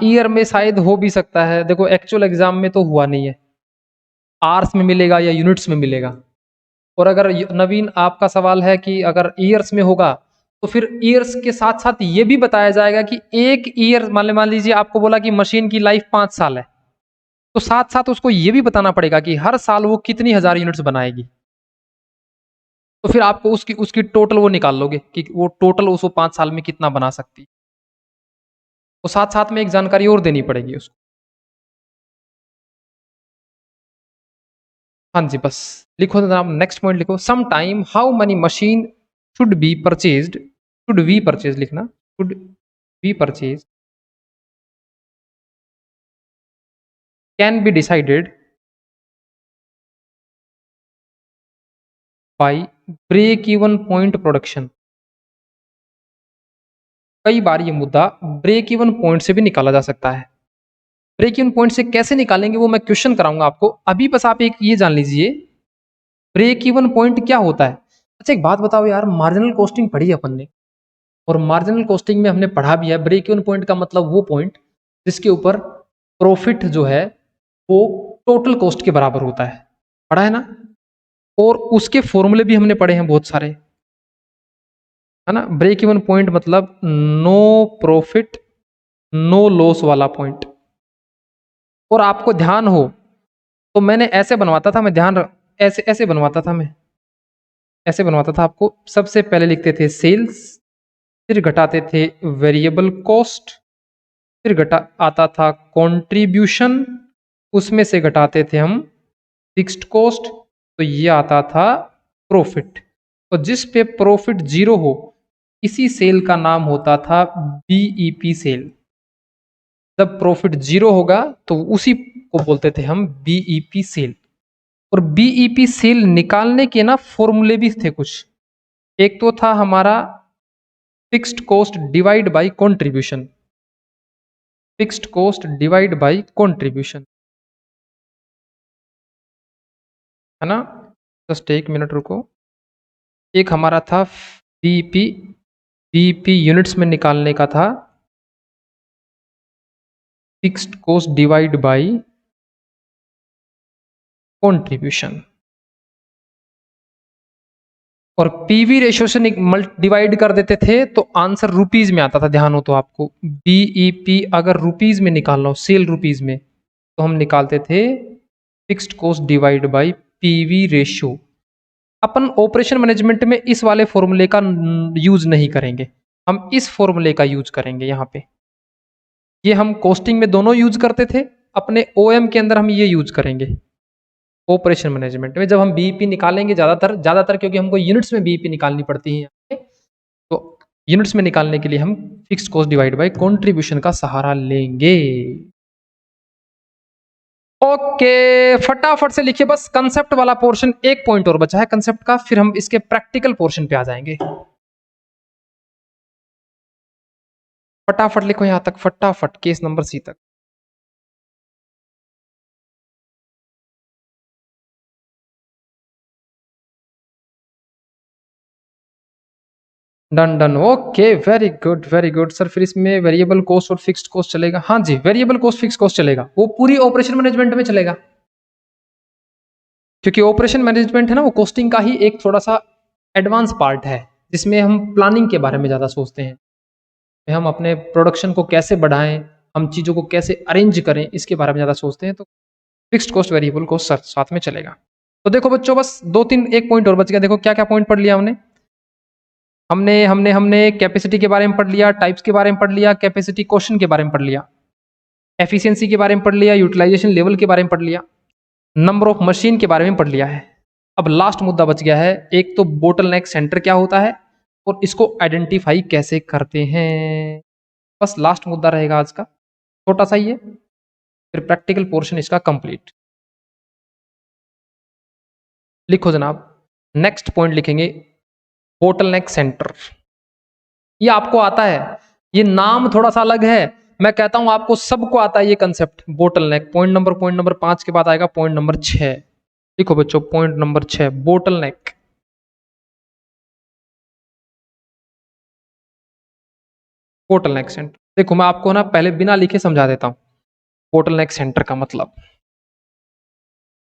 Year में शायद हो भी सकता है, देखो एक्चुअल एग्जाम में तो हुआ नहीं है, आर्स में मिलेगा या यूनिट्स में मिलेगा। और अगर नवीन आपका सवाल है कि अगर ईयर्स में होगा, तो फिर ईयर्स के साथ साथ ये भी बताया जाएगा कि एक ईयर, मान लीजिए आपको बोला कि मशीन की लाइफ 5 साल है, तो साथ साथ उसको ये भी बताना पड़ेगा कि हर साल वो कितनी हजार यूनिट्स बनाएगी। तो फिर आपको उसकी उसकी टोटल वो निकाल लोगे कि वो टोटल उसको 5 साल में कितना बना सकती है। तो साथ साथ में एक जानकारी और देनी पड़ेगी उसको। हाँ जी, बस लिखो जनाब, नेक्स्ट पॉइंट लिखो, some time how money machine should be purchased, should we purchase लिखना, should we purchase can be decided by break even point production. कई बार ये मुद्दा ब्रेक इवन पॉइंट से भी निकाला जा सकता है। ब्रेक इवन पॉइंट से कैसे निकालेंगे वो मैं क्वेश्चन कराऊंगा आपको, अभी बस आप एक ये जान लीजिए ब्रेक इवन पॉइंट क्या होता है। अच्छा एक बात बताओ यार, मार्जिनल कॉस्टिंग पढ़ी है अपन ने, और मार्जिनल कॉस्टिंग में हमने पढ़ा भी है ब्रेक इवन पॉइंट का मतलब वो पॉइंट जिसके ऊपर प्रॉफिट जो है वो टोटल कॉस्ट के बराबर होता है, पढ़ा है ना? और उसके फॉर्मूले भी हमने पढ़े हैं बहुत सारे, है ना? ब्रेक इवन पॉइंट मतलब नो प्रॉफिट नो लॉस वाला पॉइंट। और आपको ध्यान हो तो मैंने ऐसे बनवाता था, मैं ऐसे ऐसे बनवाता था मैं, ऐसे बनवाता था। आपको सबसे पहले लिखते थे सेल्स, फिर घटाते थे वेरिएबल कॉस्ट, फिर घटा आता था कंट्रीब्यूशन, उसमें से घटाते थे हम फिक्स्ड कॉस्ट, तो ये आता था प्रॉफिट। और जिस पे प्रॉफिट जीरो हो इसी सेल का नाम होता था बीईपी सेल। जब प्रॉफिट जीरो होगा तो उसी को बोलते थे हम बीईपी सेल। और बीईपी सेल निकालने के ना फॉर्मूले भी थे कुछ। एक तो था हमारा fixed cost divide by contribution, fixed cost divide by contribution, है ना? जस्ट एक मिनट रुको। एक हमारा था बीईपी, बीईपी यूनिट्स में निकालने का था fixed cost divide by contribution, और पीवी रेशियो से डिवाइड कर देते थे तो आंसर रुपीज में आता था। ध्यान हो तो आपको, बीईपी अगर रुपीज में निकालना हो, सेल रुपीज में, तो हम निकालते थे fixed cost divide by PV ratio. Upon operation management में इस वाले फॉर्मूले का यूज नहीं करेंगे, हम इस फॉर्मूले का यूज करेंगे यहाँ पे। ये हम कॉस्टिंग में दोनों यूज करते थे, अपने ओएम के अंदर हम ये यूज करेंगे ऑपरेशन मैनेजमेंट में। जब हम बीईपी निकालेंगे ज़्यादातर क्योंकि हमको यूनिट्स में बीईपी निकालनी पड़ती है यहाँ पे, तो यूनिट्स में निकालने के लिए हम fixed cost divide by contribution का सहारा लेंगे। ओके, फटाफट से लिखिए बस कंसेप्ट वाला पोर्शन, एक पॉइंट और बचा है कंसेप्ट का, फिर हम इसके प्रैक्टिकल पोर्शन पे आ जाएंगे। फटाफट लिखो यहां तक, फटाफट केस नंबर सी तक। Done done, okay, very good very good sir. फिर इसमें वेरिएबल कॉस्ट और फिक्स्ड कॉस्ट चलेगा? हाँ जी, वेरिएबल कॉस्ट फिक्स्ड कॉस्ट चलेगा, वो पूरी ऑपरेशन मैनेजमेंट में चलेगा, क्योंकि ऑपरेशन मैनेजमेंट है ना, वो कॉस्टिंग का ही एक थोड़ा सा एडवांस पार्ट है, जिसमें हम प्लानिंग के बारे में ज़्यादा सोचते हैं, हम अपने प्रोडक्शन को कैसे बढ़ाएं, हम चीज़ों को कैसे अरेंज करें, इसके बारे में ज़्यादा सोचते हैं। तो फिक्स्ड कॉस्ट वेरिएबल कॉस्ट साथ में चलेगा। तो देखो बच्चों, बस एक पॉइंट और बच गया। देखो क्या क्या पॉइंट पढ़ लिया हमने हमने हमने हमने कैपेसिटी के बारे में पढ़ लिया, टाइप्स के बारे में पढ़ लिया, कैपेसिटी क्वेश्चन के बारे में पढ़ लिया, एफिशिएंसी के बारे में पढ़ लिया, यूटिलाइजेशन लेवल के बारे में पढ़ लिया, नंबर ऑफ मशीन के बारे में पढ़ लिया है। अब लास्ट मुद्दा बच गया है, एक तो बोटलनेक सेंटर क्या होता है और इसको आइडेंटिफाई कैसे करते हैं। बस लास्ट मुद्दा रहेगा आज का, छोटा सा ही है, फिर प्रैक्टिकल पोर्शन इसका कंप्लीट। लिखो जनाब, नेक्स्ट पॉइंट लिखेंगे बोटलनेक सेंटर। ये आपको आता है, ये नाम थोड़ा सा अलग है, मैं कहता हूं आपको सबको आता है ये कंसेप्ट बोटलनेक। पॉइंट नंबर 5 के बाद आएगा पॉइंट नंबर 6। लिखो बच्चों, point number 6 bottleneck. Bottleneck centre देखो, मैं आपको ना पहले बिना लिखे समझा देता हूं बोटलनेक सेंटर का मतलब।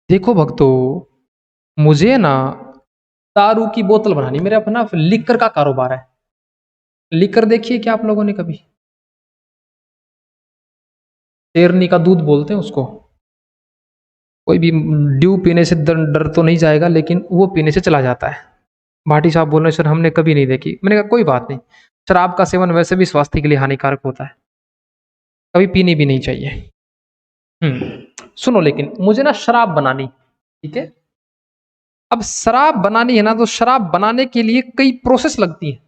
देखो भक्तों, मुझे ना दारू की बोतल बनानी, मेरा अपना लिकर का कारोबार है। लिकर देखिए क्या आप लोगों ने कभी? शेरनी का दूध बोलते हैं उसको। कोई भी ड्यू पीने से डर तो नहीं जाएगा, लेकिन वो पीने से चला जाता है। भाटी साहब बोल रहे सर हमने कभी नहीं देखी। मैंने कहा कोई बात नहीं, शराब का सेवन वैसे भी स्वास्थ्य के लिए हानिकारक होता है, कभी पीनी भी नहीं चाहिए। सुनो, लेकिन मुझे ना शराब बनानी, ठीक है? अब शराब बनानी है ना, तो शराब बनाने के लिए कई प्रोसेस लगती है।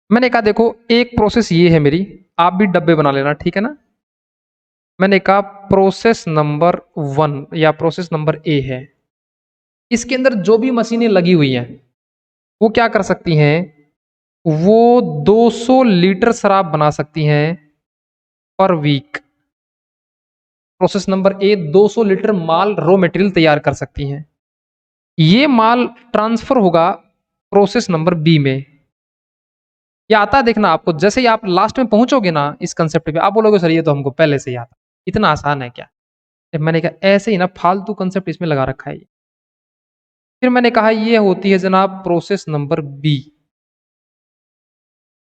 मैंने कहा देखो, एक प्रोसेस ये है मेरी, आप भी डब्बे बना लेना, ठीक है ना? मैंने कहा प्रोसेस नंबर 1 या प्रोसेस नंबर ए है, इसके अंदर जो भी मशीनें लगी हुई हैं वो क्या कर सकती हैं, वो 200 लीटर शराब बना सकती हैं per week. Process number a 200 litre माल रॉ मटेरियल तैयार कर सकती हैं। ये माल ट्रांसफर होगा प्रोसेस नंबर बी में। ये आता है देखना आपको, जैसे ही आप लास्ट में पहुंचोगे ना इस कंसेप्ट पे, आप बोलोगे सर ये तो हमको पहले से ही आता, इतना आसान है क्या? मैंने कहा ऐसे ही ना, फालतू कंसेप्ट इसमें लगा रखा है। फिर मैंने कहा ये होती है जनाब प्रोसेस नंबर बी।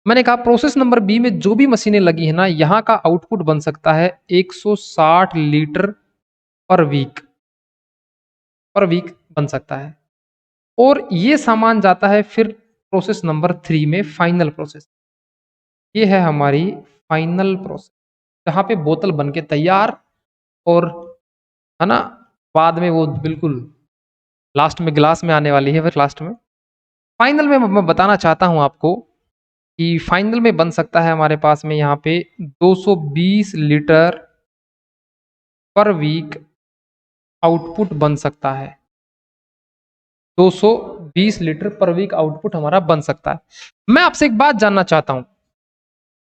मैंने कहा प्रोसेस नंबर बी में जो भी मशीनें लगी है ना, यहाँ का आउटपुट बन सकता है 160 लीटर पर वीक बन सकता है। और ये सामान जाता है फिर प्रोसेस नंबर 3 में, फाइनल प्रोसेस। ये है हमारी फाइनल प्रोसेस, जहाँ पे बोतल बन के तैयार, और है ना, बाद में वो बिल्कुल लास्ट में गिलास में आने वाली है। फिर लास्ट में फाइनल में मैं बताना चाहता हूँ आपको कि फाइनल में बन सकता है हमारे पास में यहाँ पे 220 लीटर पर वीक आउटपुट बन सकता है। 220 लीटर पर वीक आउटपुट हमारा बन सकता है। मैं आपसे एक बात जानना चाहता हूं,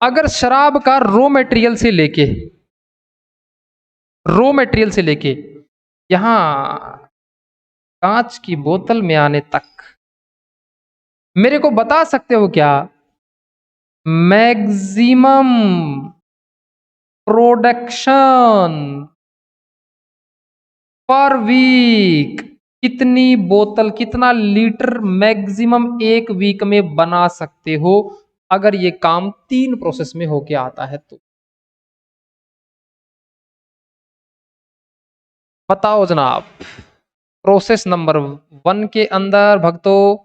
अगर शराब का रॉ मटेरियल से लेके यहां कांच की बोतल में आने तक, मेरे को बता सकते हो क्या मैक्सिमम प्रोडक्शन पर वीक कितनी बोतल, कितना लीटर मैक्सिमम एक वीक में बना सकते हो, अगर ये काम 3 प्रोसेस में होके आता है तो? बताओ जनाब। प्रोसेस नंबर 1 के अंदर भक्तों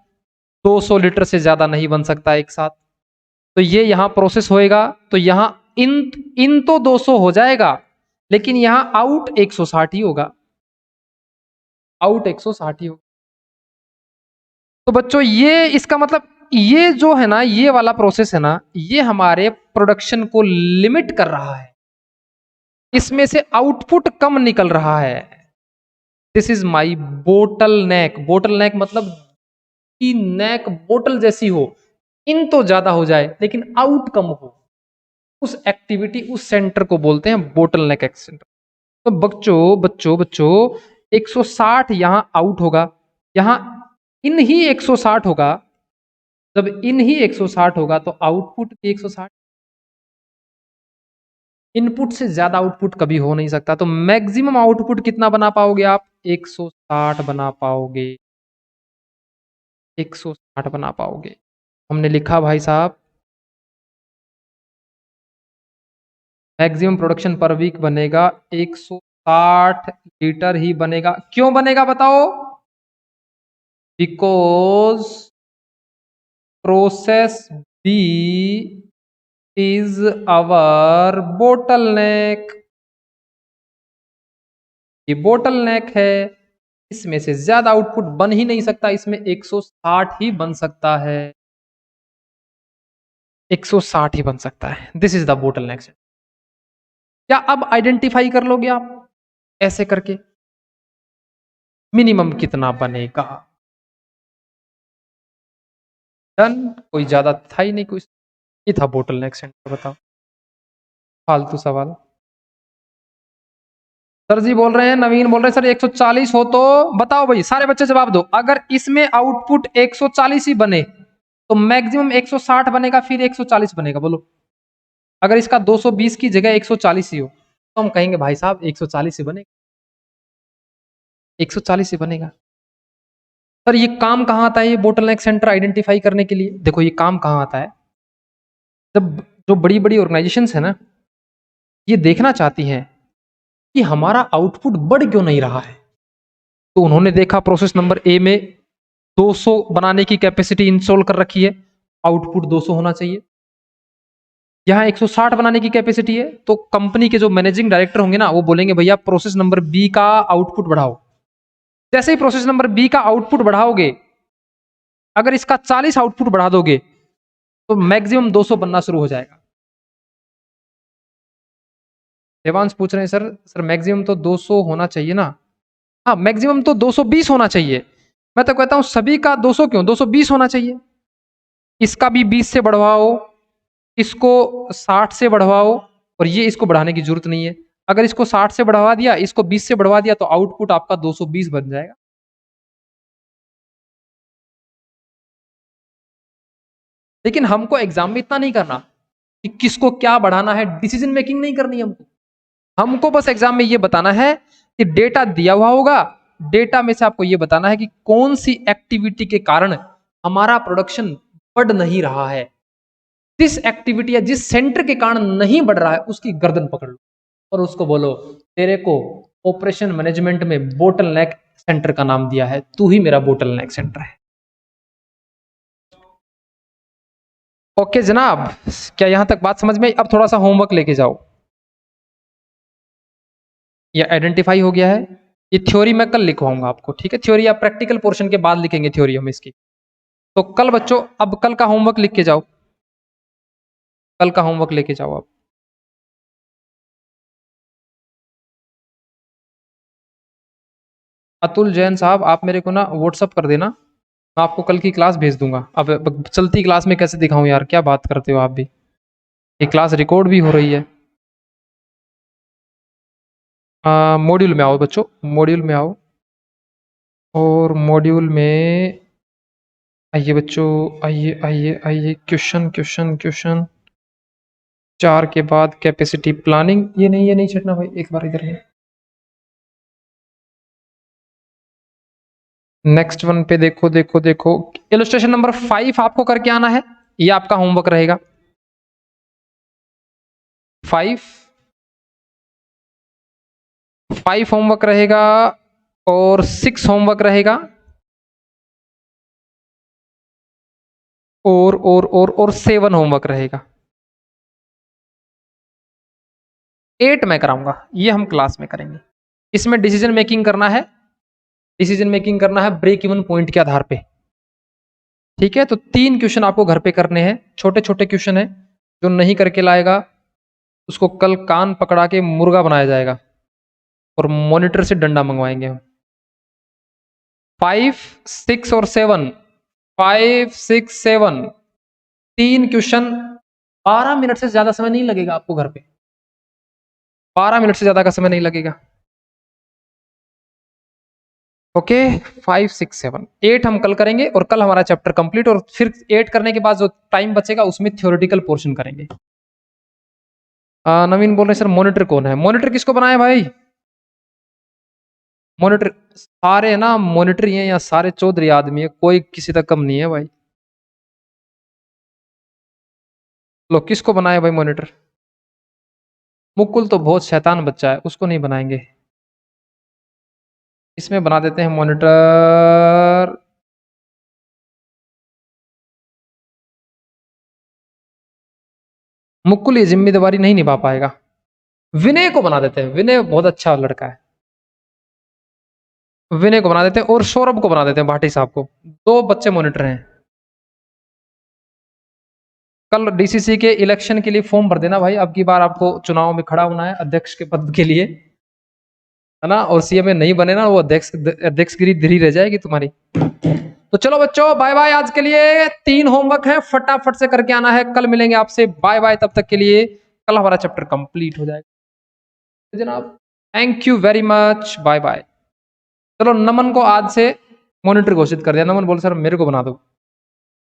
200 लीटर से ज्यादा नहीं बन सकता एक साथ। तो ये यहां प्रोसेस होएगा, तो यहां इन तो 200 हो जाएगा, लेकिन यहां आउट 160 ही होगा, आउट 160 ही होगा। तो बच्चों ये इसका मतलब ये जो है ना, ये वाला प्रोसेस है ना, ये हमारे प्रोडक्शन को लिमिट कर रहा है, इसमें से आउटपुट कम निकल रहा है। This is my bottle neck. Bottle neck मतलब कि नेक बोतल जैसी हो, इन तो ज्यादा हो जाए लेकिन आउट कम हो, उस एक्टिविटी उस सेंटर को बोलते हैं बोटल नेक सेंटर। तो बच्चों बच्चों बच्चों 160 यहां आउट होगा, यहां इन ही 160 होगा। जब इन ही 160 होगा तो आउटपुट 160, इनपुट से ज्यादा आउटपुट कभी हो नहीं सकता। तो मैक्सिमम आउटपुट कितना बना पाओगे आप? 160 बना पाओगे, 160 बना पाओगे। हमने लिखा भाई साहब मैक्सिमम प्रोडक्शन पर वीक बनेगा 160 लीटर ही बनेगा। क्यों बनेगा बताओ? Because process B is our bottle neck. ये बोटल नेक है, इसमें से ज्यादा आउटपुट बन ही नहीं सकता, इसमें 160 ही बन सकता है, 160 ही बन सकता है। दिस इज द बोटल नेक। क्या अब आइडेंटिफाई कर लोगे आप ऐसे करके मिनिमम कितना बनेगा? डन। कोई ज्यादा था ही नहीं, कुछ ये था बोटल नेक सेंटर। बताओ फालतू सवाल। सर जी बोल रहे हैं, नवीन बोल रहे हैं सर 140 हो तो बताओ भाई, सारे बच्चे जवाब दो। अगर इसमें आउटपुट 140 ही बने तो मैक्सिमम 160 बनेगा, फिर 140 बनेगा। बोलो अगर इसका 220 की जगह 140 ही हो तो हम कहेंगे भाई साहब 140 ही बनेगा, 140 ही बनेगा। सर ये काम कहाँ आता है, ये बोटलनेक सेंटर आइडेंटिफाई करने के लिए? देखो ये काम कहाँ आता है, जब जो बड़ी बड़ी ऑर्गेनाइजेशंस है ना, ये देखना चाहती हैं कि हमारा आउटपुट बढ़ क्यों नहीं रहा है। तो उन्होंने देखा प्रोसेस नंबर ए में 200 बनाने की कैपेसिटी इंस्टॉल कर रखी है, आउटपुट 200 होना चाहिए। यहाँ 160 बनाने की कैपेसिटी है, तो कंपनी के जो मैनेजिंग डायरेक्टर होंगे ना, वो बोलेंगे भैया प्रोसेस नंबर बी का आउटपुट बढ़ाओ। जैसे ही प्रोसेस नंबर बी का आउटपुट बढ़ाओगे, अगर इसका 40 आउटपुट बढ़ा दोगे तो मैक्सिमम 200 बनना शुरू हो जाएगा। देवांश पूछ रहे हैं सर सर मैक्सिमम तो 200 होना चाहिए ना। हाँ मैक्सिमम तो 220 होना चाहिए। मैं तो कहता हूं सभी का 200 क्यों, 220 होना चाहिए। इसका भी 20 से बढ़वाओ, इसको 60 से बढ़वाओ, और ये इसको बढ़ाने की जरूरत नहीं है। अगर इसको 60 से बढ़वा दिया, इसको 20 से बढ़वा दिया, तो आउटपुट आपका 220 बन जाएगा। लेकिन हमको एग्जाम में इतना नहीं करना कि किसको क्या बढ़ाना है, डिसीजन मेकिंग नहीं करनी हमको। हमको बस एग्जाम में ये बताना है कि डेटा दिया हुआ होगा, डेटा में से आपको ये बताना है कि कौन सी एक्टिविटी के कारण हमारा प्रोडक्शन बढ़ नहीं रहा है। जिस एक्टिविटी या जिस सेंटर के कारण नहीं बढ़ रहा है उसकी गर्दन पकड़ लो और उसको बोलो तेरे को ऑपरेशन मैनेजमेंट में बोटल नेक सेंटर का नाम दिया है, तू ही मेरा बोटल नेक सेंटर है। ओके जनाब, क्या यहां तक बात समझ में? अब थोड़ा सा होमवर्क लेके जाओ। ये आइडेंटिफाई हो गया है, ये थ्योरी मैं कल लिखवाऊंगा आपको, ठीक है? थ्योरी आप प्रैक्टिकल पोर्शन के बाद लिखेंगे थ्योरी हम इसकी। तो कल बच्चों, अब कल का होमवर्क लिख के जाओ, कल का होमवर्क लेके जाओ आप। अतुल जैन साहब आप मेरे को ना व्हाट्सअप कर देना, मैं आपको कल की क्लास भेज दूंगा। अब चलती क्लास में कैसे दिखाऊं यार, क्या बात करते हो आप भी, ये क्लास रिकॉर्ड भी हो रही है। मॉड्यूल में आओ बच्चों, मॉड्यूल में आओ, और मॉड्यूल में आइए बच्चों, आइए आइए आइए। क्वेश्चन क्वेश्चन क्वेश्चन 4 के बाद कैपेसिटी प्लानिंग। ये नहीं छटना भाई, एक बार इधर है। नेक्स्ट वन पे देखो देखो देखो, इलस्ट्रेशन नंबर 5 आपको करके आना है, ये आपका होमवर्क रहेगा। 5 होमवर्क रहेगा, और 6 होमवर्क रहेगा, और 7 होमवर्क रहेगा। 8 मैं कराऊंगा, ये हम क्लास में करेंगे। इसमें डिसीजन मेकिंग करना है, डिसीजन मेकिंग करना है ब्रेक इवन पॉइंट के आधार पे। ठीक है, तो 3 क्वेश्चन आपको घर पे करने हैं, छोटे छोटे क्वेश्चन है, जो नहीं करके लाएगा उसको कल कान पकड़ा के मुर्गा बनाया जाएगा और मॉनिटर से डंडा मंगवाएंगे हम। 5, 6 और 7, 5, 6, 7, 3 क्वेश्चन, 12 मिनट से ज्यादा समय नहीं लगेगा आपको घर पे, 12 मिनट से ज्यादा का समय नहीं लगेगा। ओके, 5, 6, 7, 8 हम कल करेंगे और कल हमारा चैप्टर कंप्लीट, और फिर 8 करने के बाद जो टाइम बचेगा उसमें थ्योरेटिकल पोर्शन करेंगे। नवीन बोल रहे सर मॉनिटर कौन है? मॉनिटर किसको बनाया भाई? मॉनिटर सारे ना मॉनिटर ही हैं, या सारे चौधरी आदमी है, कोई किसी तक कम नहीं है भाई। लो किसको बनाया भाई मॉनिटर? मुकुल तो बहुत शैतान बच्चा है, उसको नहीं बनाएंगे। इसमें बना देते हैं मॉनिटर, मुकुल ये जिम्मेदारी नहीं निभा पाएगा। विनय को बना देते हैं, विनय बहुत अच्छा लड़का है, विनय को बना देते हैं, और सौरभ को बना देते हैं, भाटी साहब को। 2 बच्चे मॉनिटर हैं। कल डीसीसी के इलेक्शन के लिए फॉर्म भर देना भाई, अब की बार आपको चुनाव में खड़ा होना है अध्यक्ष के पद के लिए, है ना। और सीएम में नहीं बने ना, वो अध्यक्षगिरी धीरे रह जाएगी तुम्हारी। तो चलो बच्चों बाय बाय, आज के लिए 3 होमवर्क है, फटाफट से करके आना है, कल मिलेंगे आपसे, बाय बाय। तब तक के लिए कल हमारा चैप्टर कंप्लीट हो जाएगा जनाब। Thank you very much, bye bye. चलो नमन को आज से मॉनिटर घोषित कर दिया। नमन बोल सर मेरे को बना दो।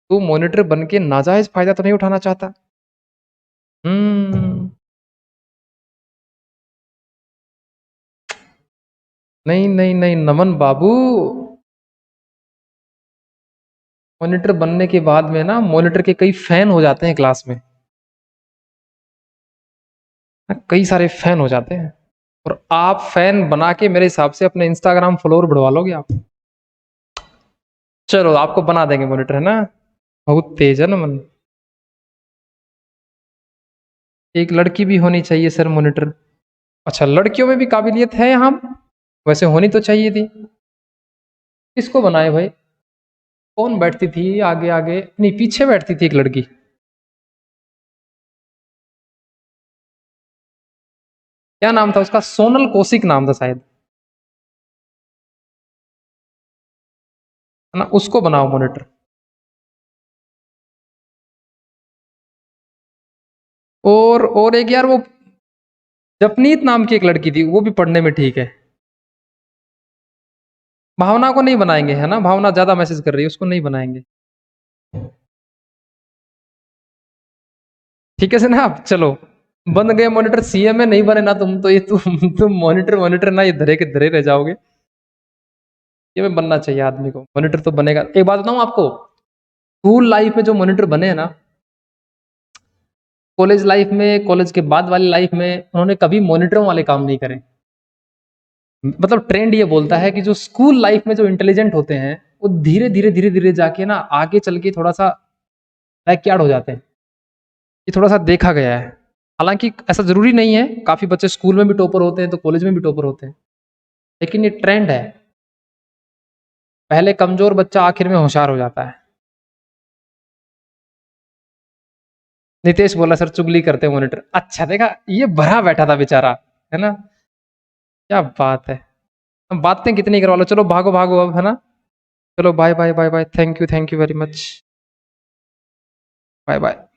तू मॉनिटर बन के नाजायज फायदा तो नहीं उठाना चाहता? नहीं नहीं नहीं नमन बाबू, मॉनिटर बनने के बाद में ना मॉनिटर के कई फैन हो जाते हैं क्लास में, कई सारे फैन हो जाते हैं, और आप फैन बना के मेरे हिसाब से अपने इंस्टाग्राम फॉलोअर बढ़वा लोगे आप। चलो आपको बना देंगे मॉनिटर, है ना। बहुत तेज है ना मन। एक लड़की भी होनी चाहिए सर मॉनिटर। अच्छा लड़कियों में भी काबिलियत है यहाँ, वैसे होनी तो चाहिए थी। किसको बनाए भाई? कौन बैठती थी आगे आगे? नहीं पीछे बैठती थी एक लड़की। क्या नाम था उसका? सोनल कौशिक नाम था शायद, है ना। उसको बनाओ मॉनिटर। और एक यार वो जपनीत नाम की एक लड़की थी, वो भी पढ़ने में ठीक है। भावना को नहीं बनाएंगे, है ना, भावना ज्यादा मैसेज कर रही है, उसको नहीं बनाएंगे। ठीक है से ना आप। चलो बन गए मॉनिटर, सीएम में नहीं बने ना तुम तो, ये तुम मॉनिटर मॉनिटर ना, ये धरे के धरे रह जाओगे। ये में बनना चाहिए आदमी को, मॉनिटर तो बनेगा। एक बात बताऊं आपको, स्कूल लाइफ में जो मॉनिटर बने हैं ना, कॉलेज लाइफ में, कॉलेज के बाद वाली लाइफ में उन्होंने कभी मॉनिटरों वाले काम नहीं करे। मतलब ट्रेंड ये बोलता है कि जो स्कूल लाइफ में जो इंटेलिजेंट होते हैं वो धीरे धीरे धीरे धीरे जाके ना आगे चल के थोड़ा सा बैकयार्ड हो जाते हैं। ये थोड़ा सा देखा गया है। हालांकि ऐसा जरूरी नहीं है, काफी बच्चे स्कूल में भी टॉपर होते हैं तो कॉलेज में भी टॉपर होते हैं, लेकिन ये ट्रेंड है। पहले कमजोर बच्चा आखिर में होशियार हो जाता है। नितेश बोला सर चुगली करते मॉनिटर। अच्छा देखा, ये भरा बैठा था बेचारा, है ना। क्या बात है। अब बातें कितनी करवा लो, चलो भागो भागो अब, है ना। चलो bye bye bye bye, thank you very much, bye bye.